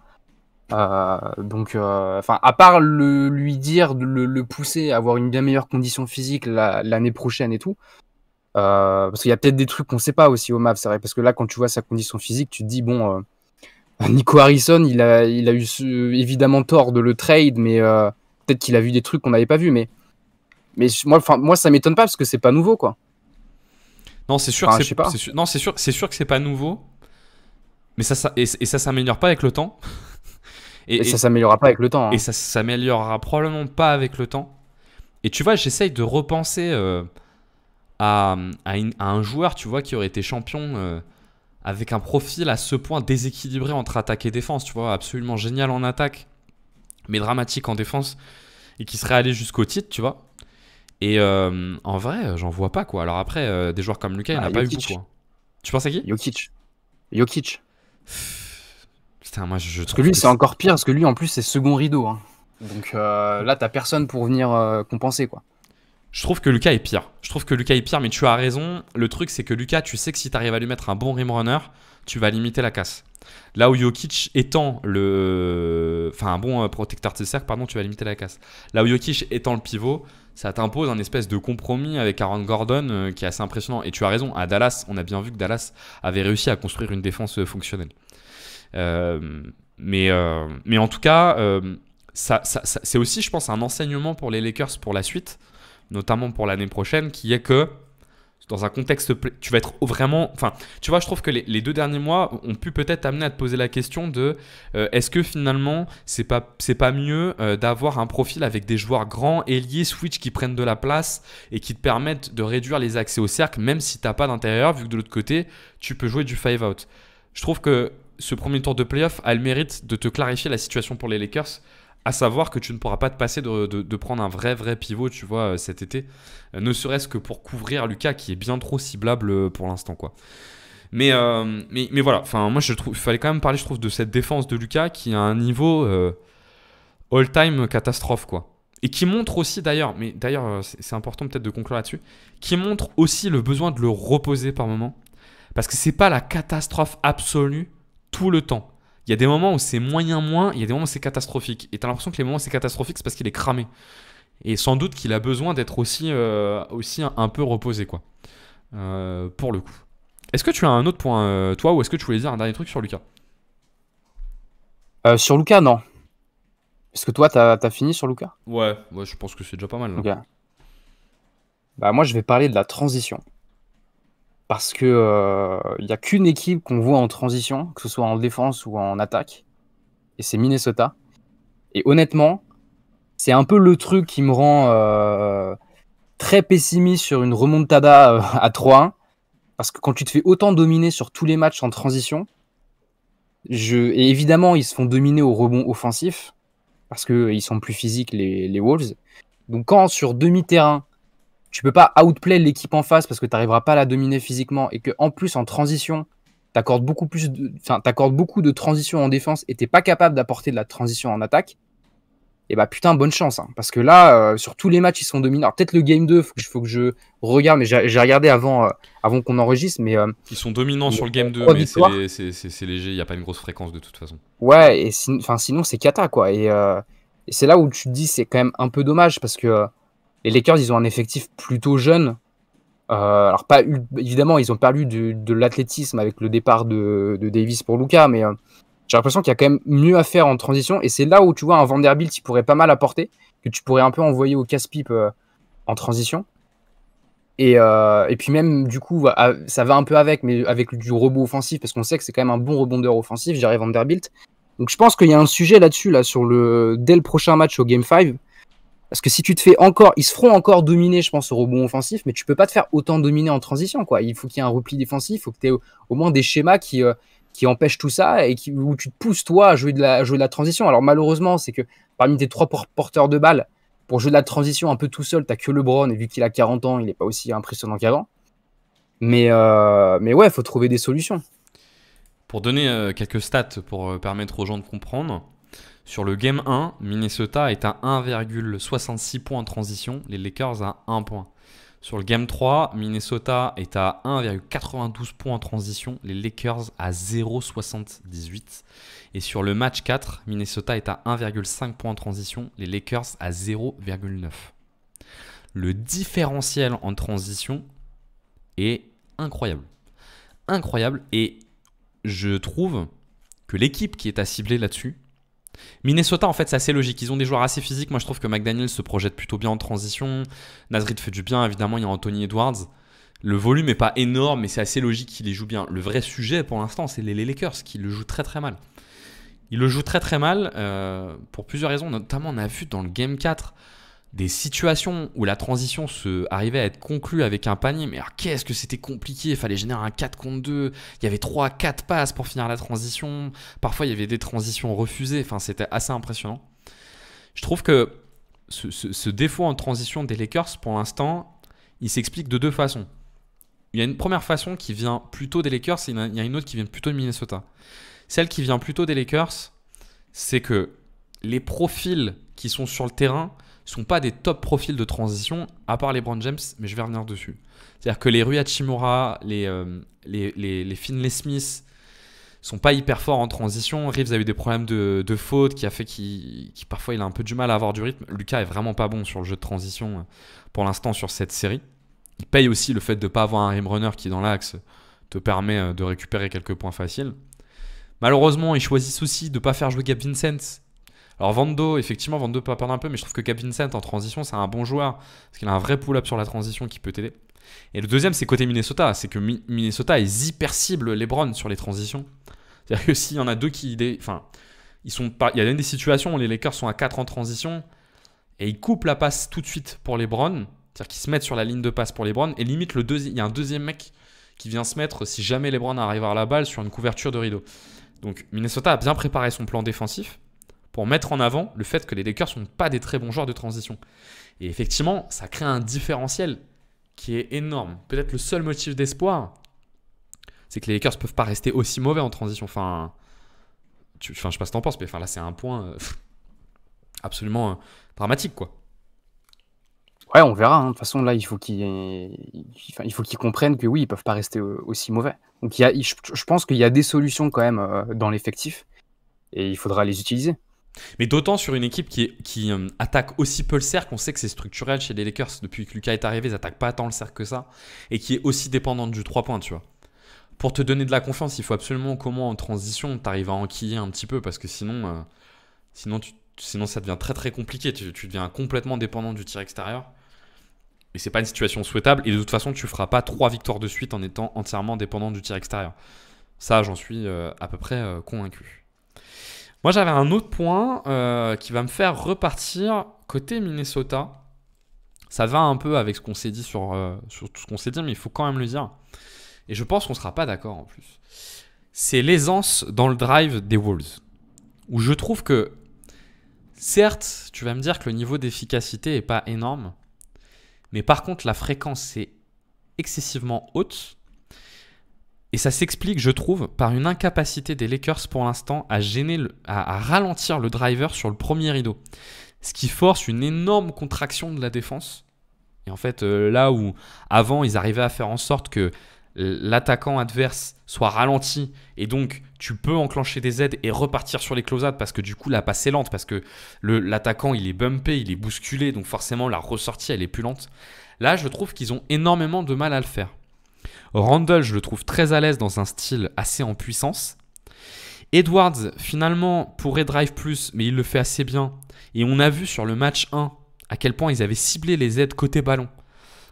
Donc, à part lui dire, de le pousser à avoir une bien meilleure condition physique l'année prochaine et tout, parce qu'il y a peut-être des trucs qu'on sait pas aussi au MAV, c'est vrai, parce que là, quand tu vois sa condition physique, tu te dis, bon, Nico Harrison, il a eu évidemment tort de le trade, mais peut-être qu'il a vu des trucs qu'on n'avait pas vu, mais moi, ça m'étonne pas, parce que c'est pas nouveau, quoi. Non, c'est sûr, c'est sûr que c'est pas nouveau, mais ça s'améliore pas avec le temps. Et ça s'améliorera pas avec le temps. Hein. Et ça s'améliorera probablement pas avec le temps. Et tu vois, j'essaye de repenser à un joueur, tu vois, qui aurait été champion avec un profil à ce point déséquilibré entre attaque et défense, tu vois, absolument génial en attaque, mais dramatique en défense, et qui serait allé jusqu'au titre, tu vois. Et en vrai, j'en vois pas, quoi. Alors après, des joueurs comme Lucas, il n'y en a pas eu beaucoup. Hein. Tu penses à qui ? Jokic. Putain, moi, je trouve parce que lui, c'est encore pire, parce que lui, en plus, c'est second rideau. Hein. Donc là, t'as personne pour venir compenser, quoi. Je trouve que Lucas est pire. Mais tu as raison. Le truc, c'est que Lucas, tu sais que si tu arrives à lui mettre un bon rim runner, tu vas limiter la casse. Là où Jokic étant un bon protecteur de cercle, pardon, tu vas limiter la casse. Là où Jokic étant le pivot, ça t'impose un espèce de compromis avec Aaron Gordon qui est assez impressionnant. Et tu as raison, à Dallas, on a bien vu que Dallas avait réussi à construire une défense fonctionnelle. Mais en tout cas, c'est aussi, je pense, un enseignement pour les Lakers pour la suite, notamment pour l'année prochaine, qui est que dans un contexte, tu vas être vraiment... Enfin, tu vois, je trouve que les 2 derniers mois ont pu peut-être amener à te poser la question de est-ce que finalement, c'est pas mieux d'avoir un profil avec des joueurs grands, ailiers, switch qui prennent de la place et qui te permettent de réduire les accès au cercle, même si tu n'as pas d'intérieur, vu que de l'autre côté, tu peux jouer du 5-out. Je trouve que ce premier tour de playoff a le mérite de te clarifier la situation pour les Lakers, à savoir que tu ne pourras pas te passer de prendre un vrai pivot, tu vois, cet été, ne serait-ce que pour couvrir Lucas qui est bien trop ciblable pour l'instant, quoi. Mais voilà, enfin moi je trouve, il fallait quand même parler, je trouve, de cette défense de Lucas qui a un niveau all-time catastrophe, quoi. Et qui montre aussi d'ailleurs, c'est important peut-être de conclure là-dessus, qui montre aussi le besoin de le reposer par moment, parce que c'est pas la catastrophe absolue tout le temps. Il y a des moments où c'est moins, il y a des moments où c'est catastrophique. Et tu as l'impression que les moments où c'est catastrophique, c'est parce qu'il est cramé. Et sans doute qu'il a besoin d'être aussi un peu reposé, quoi. Pour le coup. Est-ce que tu as un autre point, toi, ou est-ce que tu voulais dire un dernier truc sur Lucas ? Sur Lucas, non. Est-ce que toi, t'as fini sur Lucas ? Ouais, je pense que c'est déjà pas mal. Là. Okay. Bah, moi, je vais parler de la transition. Parce que y a qu'une équipe qu'on voit en transition, que ce soit en défense ou en attaque, et c'est Minnesota. Et honnêtement, c'est un peu le truc qui me rend très pessimiste sur une remontada à 3-1, parce que quand tu te fais autant dominer sur tous les matchs en transition, et évidemment ils se font dominer au rebond offensif, parce qu'ils sont plus physiques les Wolves. Donc quand sur demi-terrain, tu peux pas outplay l'équipe en face parce que tu n'arriveras pas à la dominer physiquement et qu'en plus en transition, t'accordes beaucoup de transition en défense et t'es pas capable d'apporter de la transition en attaque, et bah putain, bonne chance. Hein, parce que là, sur tous les matchs, ils sont dominants. Alors peut-être le Game 2, faut que je regarde, mais j'ai regardé avant qu'on enregistre. Mais, ils sont dominants sur le Game 2, mais c'est léger, il n'y a pas une grosse fréquence de toute façon. Ouais, et sinon c'est cata, quoi. Et c'est là où tu te dis, c'est quand même un peu dommage parce que les Lakers, ils ont un effectif plutôt jeune. Alors, évidemment, ils ont perdu de l'athlétisme avec le départ de Davis pour Luka, mais j'ai l'impression qu'il y a quand même mieux à faire en transition. Et c'est là où tu vois un Vanderbilt, il pourrait pas mal apporter, que tu pourrais un peu envoyer au casse-pipe en transition. Et puis même, du coup, ça va un peu mais avec du rebond offensif, parce qu'on sait que c'est quand même un bon rebondeur offensif, je dirais Vanderbilt. Donc je pense qu'il y a un sujet là-dessus, dès le prochain match au Game 5. Parce que si tu te fais encore, ils se feront encore dominer, je pense, au rebond offensif, mais tu peux pas te faire autant dominer en transition, quoi. Il faut qu'il y ait un repli défensif, il faut que tu aies au moins des schémas qui empêchent tout ça et où tu te pousses, toi, à jouer de la transition. Alors, malheureusement, c'est que parmi tes 3 porteurs de balles, pour jouer de la transition un peu tout seul, t'as que LeBron, et vu qu'il a 40 ans, il est pas aussi impressionnant qu'avant. Mais ouais, il faut trouver des solutions. Pour donner quelques stats pour permettre aux gens de comprendre, sur le Game 1, Minnesota est à 1,66 points en transition, les Lakers à 1 point. Sur le Game 3, Minnesota est à 1,92 points en transition, les Lakers à 0,78. Et sur le match 4, Minnesota est à 1,5 points en transition, les Lakers à 0,9. Le différentiel en transition est incroyable. Incroyable. Et je trouve que l'équipe qui est à cibler là-dessus, Minnesota, en fait, c'est assez logique. Ils ont des joueurs assez physiques. Moi, je trouve que McDaniel se projette plutôt bien en transition. Nasrid fait du bien. Évidemment, il y a Anthony Edwards. Le volume n'est pas énorme, mais c'est assez logique qu'il les joue bien. Le vrai sujet, pour l'instant, c'est les Lakers qui le jouent très très mal. Ils le jouent très très mal pour plusieurs raisons. Notamment, on a vu dans le Game 4 des situations où la transition arrivait à être conclue avec un panier. Mais alors, qu'est-ce que c'était compliqué. Il fallait générer un 4 contre 2. Il y avait 3-4 passes pour finir la transition. Parfois, il y avait des transitions refusées. Enfin, c'était assez impressionnant. Je trouve que ce défaut en transition des Lakers, pour l'instant, il s'explique de 2 façons. Il y a une première façon qui vient plutôt des Lakers et il y a une autre qui vient plutôt de Minnesota. Celle qui vient plutôt des Lakers, c'est que les profils qui sont sur le terrain ne sont pas des top profils de transition, à part les LeBron James, mais je vais revenir dessus. C'est-à-dire que les Rui Hachimura, les Finley Smith sont pas hyper forts en transition. Reeves a eu des problèmes de faute qui a fait qu'il parfois il a un peu du mal à avoir du rythme. Lucas est vraiment pas bon sur le jeu de transition pour l'instant sur cette série. Il paye aussi le fait de ne pas avoir un rim runner qui dans l'axe te permet de récupérer quelques points faciles. Malheureusement, ils choisissent aussi de ne pas faire jouer Gabe Vincent. Alors Vando, effectivement, Vando peut perdre un peu, mais je trouve que Gabe Vincent en transition, c'est un bon joueur, parce qu'il a un vrai pull-up sur la transition qui peut t'aider. Et le deuxième, c'est côté Minnesota, c'est que Minnesota, ils hyper ciblent LeBron sur les transitions. C'est-à-dire que s'il y en a deux qui... Enfin, il y a des situations où les Lakers sont à 4 en transition, et ils coupent la passe tout de suite pour LeBron, c'est-à-dire qu'ils se mettent sur la ligne de passe pour LeBron, et limite, il y a un deuxième mec qui vient se mettre, si jamais LeBron arrive à la balle, sur une couverture de rideau. Donc Minnesota a bien préparé son plan défensif pour mettre en avant le fait que les Lakers ne sont pas des très bons joueurs de transition. Et effectivement, ça crée un différentiel qui est énorme. Peut-être le seul motif d'espoir, c'est que les Lakers ne peuvent pas rester aussi mauvais en transition. Je sais pas ce que t'en penses, mais là, c'est un point absolument dramatique, quoi. Ouais, on verra. De toute façon, là, il faut qu'ils comprennent que oui, ils peuvent pas rester aussi mauvais. Donc, je pense qu'il y a des solutions quand même dans l'effectif et il faudra les utiliser. Mais d'autant sur une équipe qui attaque aussi peu le cercle, on sait que c'est structurel chez les Lakers depuis que Lucas est arrivé, ils n'attaquent pas tant le cercle que ça, et qui est aussi dépendante du 3 points, tu vois. Pour te donner de la confiance, il faut absolument comment en transition, tu arrives à enquiller un petit peu, parce que sinon ça devient très très compliqué, tu deviens complètement dépendant du tir extérieur. Et c'est pas une situation souhaitable, et de toute façon, tu feras pas 3 victoires de suite en étant entièrement dépendant du tir extérieur. Ça, j'en suis à peu près convaincu. Moi, j'avais un autre point qui va me faire repartir côté Minnesota. Ça va un peu avec ce qu'on s'est dit sur tout ce qu'on s'est dit, mais il faut quand même le dire. Et je pense qu'on ne sera pas d'accord en plus. C'est l'aisance dans le drive des Wolves. Où je trouve que, certes, tu vas me dire que le niveau d'efficacité n'est pas énorme. Mais par contre, la fréquence est excessivement haute. Et ça s'explique, je trouve, par une incapacité des Lakers pour l'instant à ralentir le driver sur le premier rideau. Ce qui force une énorme contraction de la défense. Et en fait, là où avant, ils arrivaient à faire en sorte que l'attaquant adverse soit ralenti et donc tu peux enclencher des aides et repartir sur les close-out parce que du coup, la passe est lente, parce que l'attaquant, il est bumpé, il est bousculé, donc forcément, la ressortie, elle est plus lente. Là, je trouve qu'ils ont énormément de mal à le faire. Randle, je le trouve très à l'aise dans un style assez en puissance. Edwards, finalement, pourrait drive plus, mais il le fait assez bien. Et on a vu sur le match 1 à quel point ils avaient ciblé les aides côté ballon,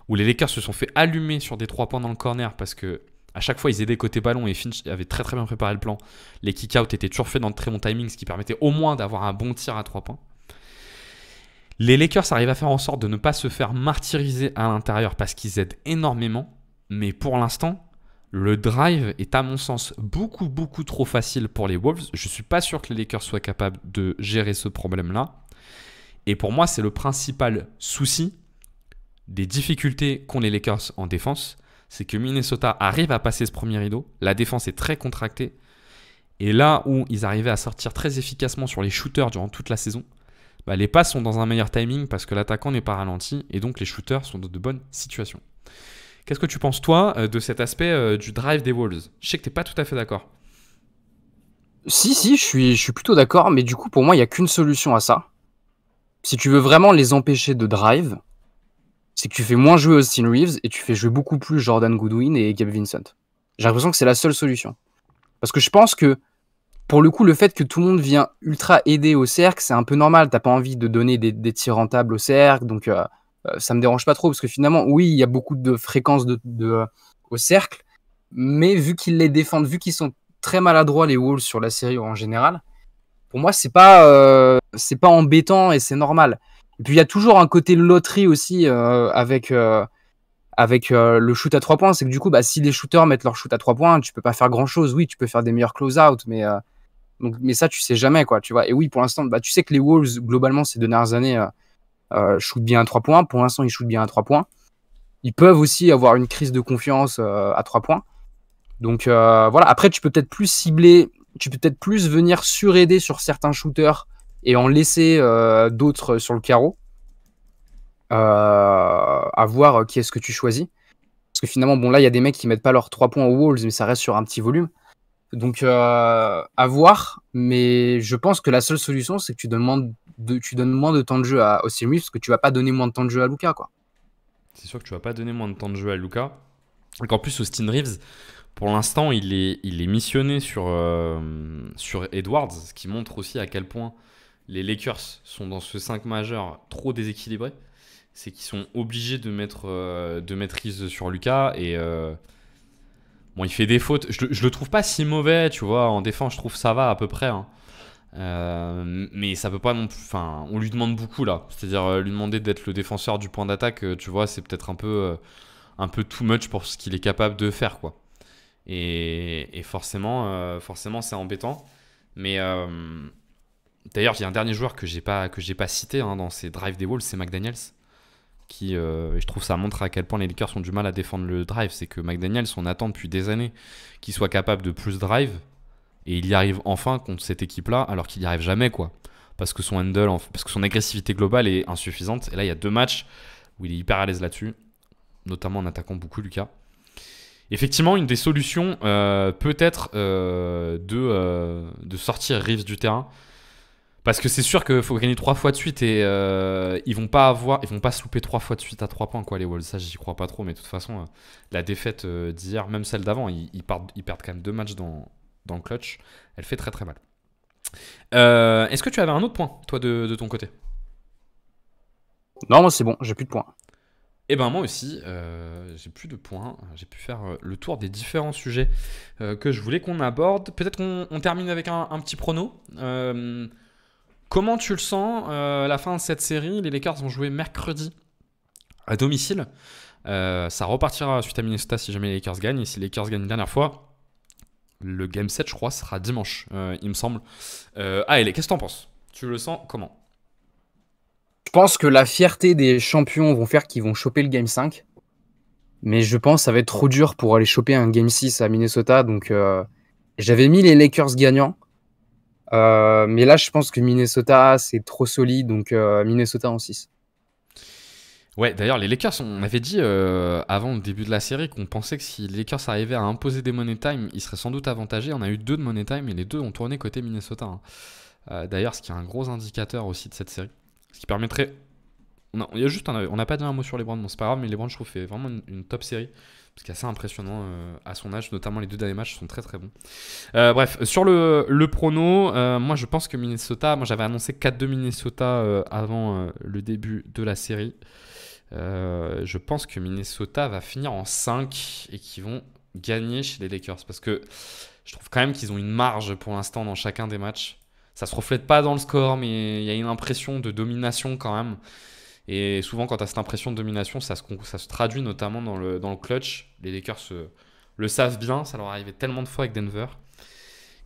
où les Lakers se sont fait allumer sur des 3 points dans le corner parce que à chaque fois ils aidaient côté ballon et Finch avait très très bien préparé le plan. Les kick-outs étaient toujours faits dans de très bons timings, ce qui permettait au moins d'avoir un bon tir à 3 points. Les Lakers arrivent à faire en sorte de ne pas se faire martyriser à l'intérieur parce qu'ils aident énormément. Mais pour l'instant, le drive est à mon sens beaucoup, beaucoup trop facile pour les Wolves. Je ne suis pas sûr que les Lakers soient capables de gérer ce problème-là. Et pour moi, c'est le principal souci des difficultés qu'ont les Lakers en défense. C'est que Minnesota arrive à passer ce premier rideau. La défense est très contractée. Et là où ils arrivaient à sortir très efficacement sur les shooters durant toute la saison, les passes sont dans un meilleur timing parce que l'attaquant n'est pas ralenti et donc les shooters sont dans de bonnes situations. Qu'est-ce que tu penses, toi, de cet aspect du drive des Wolves? Je sais que tu n'es pas tout à fait d'accord. Si, je suis plutôt d'accord, mais du coup, pour moi, il n'y a qu'une solution à ça. Si tu veux vraiment les empêcher de drive, c'est que tu fais moins jouer Austin Reeves et tu fais jouer beaucoup plus Jordan Goodwin et Gabe Vincent. J'ai l'impression que c'est la seule solution. Parce que je pense que, pour le coup, le fait que tout le monde vient ultra aider au cercle, c'est un peu normal. T'as pas envie de donner des tirs rentables au cercle, donc ça me dérange pas trop, parce que finalement, oui, il y a beaucoup de fréquences au cercle, mais vu qu'ils les défendent, vu qu'ils sont très maladroits, les Wolves, sur la série en général, pour moi, c'est pas embêtant et c'est normal. Et puis, il y a toujours un côté loterie aussi avec le shoot à 3 points. C'est que du coup, si les shooters mettent leur shoot à 3 points, tu peux pas faire grand-chose. Oui, tu peux faire des meilleurs close-out, mais ça, tu sais jamais, quoi, tu vois. Et oui, pour l'instant, tu sais que les Wolves, globalement, ces dernières années, shootent bien à 3 points. Pour l'instant, ils shootent bien à 3 points. Ils peuvent aussi avoir une crise de confiance à 3 points. Donc, voilà. Après, tu peux peut-être plus cibler, tu peux peut-être plus venir suraider sur certains shooters et en laisser d'autres sur le carreau. À voir qui est-ce que tu choisis. Parce que finalement, bon, là, il y a des mecs qui mettent pas leurs 3 points aux Wolves, mais ça reste sur un petit volume. Donc, à voir. Mais je pense que la seule solution, c'est que tu donnes moins de temps de jeu à Austin Reeves, parce que tu vas pas donner moins de temps de jeu à Luka, quoi. C'est sûr que tu vas pas donner moins de temps de jeu à Luka. Donc en plus, Austin Reeves, pour l'instant, il est missionné sur Edwards, ce qui montre aussi à quel point les Lakers sont dans ce 5 majeur trop déséquilibré. C'est qu'ils sont obligés de mettre Reeves sur Luka et bon, il fait des fautes. Je le trouve pas si mauvais, tu vois. En défense, je trouve ça va à peu près. Hein. Mais ça peut pas non plus. Enfin, on lui demande beaucoup là. C'est-à-dire lui demander d'être le défenseur du point d'attaque, tu vois, c'est peut-être un peu too much pour ce qu'il est capable de faire, quoi. Et forcément, c'est embêtant. Mais d'ailleurs, il y a un dernier joueur que j'ai pas cité dans ces drives des Wolves, c'est McDaniels. Qui, je trouve ça montre à quel point les Lakers ont du mal à défendre le drive. C'est que McDaniels, on attend depuis des années qu'il soit capable de plus drive. Et il y arrive enfin contre cette équipe-là, alors qu'il n'y arrive jamais, quoi. Parce que son handle, parce que son agressivité globale est insuffisante. Et là, il y a 2 matchs où il est hyper à l'aise là-dessus, notamment en attaquant beaucoup Luka. Effectivement, une des solutions peut être de sortir Reeves du terrain. Parce que c'est sûr qu'il faut gagner 3 fois de suite et ils vont pas se louper 3 fois de suite à 3 points, quoi, les Wolves. Ça, j'y crois pas trop, mais de toute façon, la défaite d'hier, même celle d'avant, ils perdent quand même 2 matchs dans le clutch. Elle fait très très mal. Est-ce que tu avais un autre point, toi, de ton côté? Non, moi c'est bon, j'ai plus de points. Eh ben moi aussi, j'ai plus de points. J'ai pu faire le tour des différents sujets que je voulais qu'on aborde. Peut-être qu'on termine avec un petit prono. Comment tu le sens la fin de cette série? Les Lakers vont jouer mercredi à domicile. Ça repartira suite à Minnesota si jamais les Lakers gagnent. Et si les Lakers gagnent une dernière fois, le Game 7, je crois, sera dimanche, il me semble. Allez, qu'est-ce que t'en penses? Tu le sens comment? Je pense que la fierté des champions vont faire qu'ils vont choper le Game 5. Mais je pense que ça va être trop dur pour aller choper un Game 6 à Minnesota. Donc, j'avais mis les Lakers gagnants. Mais là, je pense que Minnesota, c'est trop solide. Donc, Minnesota en 6. Ouais, d'ailleurs, les Lakers, on avait dit avant le début de la série qu'on pensait que si les Lakers arrivaient à imposer des money time, ils seraient sans doute avantagés. On a eu 2 de money time et les 2 ont tourné côté Minnesota. Hein. D'ailleurs, ce qui est un gros indicateur aussi de cette série. Ce qui permettrait. On n'a pas dit un mot sur LeBron, bon, c'est pas grave, mais LeBron, je trouve, fait vraiment une top série. Parce qu'il est assez impressionnant à son âge, notamment les 2 derniers matchs sont très très bons. Bref, sur le prono, moi je pense que Minnesota. Moi j'avais annoncé 4-2 Minnesota avant le début de la série. Je pense que Minnesota va finir en 5 et qu'ils vont gagner chez les Lakers. Parce que je trouve quand même qu'ils ont une marge pour l'instant dans chacun des matchs. Ça se reflète pas dans le score, mais il y a une impression de domination quand même. Et souvent, quand tu as cette impression de domination, ça se traduit notamment dans le clutch. Les Lakers le savent bien, ça leur est arrivé tellement de fois avec Denver.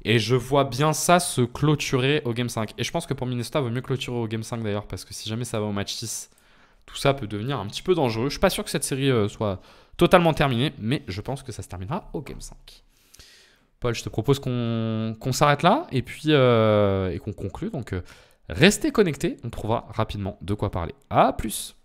Et je vois bien ça se clôturer au Game 5. Et je pense que pour Minnesota, il vaut mieux clôturer au Game 5 d'ailleurs, parce que si jamais ça va au match 6, tout ça peut devenir un petit peu dangereux. Je suis pas sûr que cette série soit totalement terminée, mais je pense que ça se terminera au Game 5. Paul, je te propose qu'on s'arrête là et puis et qu'on conclue. Donc, restez connectés, on trouvera rapidement de quoi parler. À plus!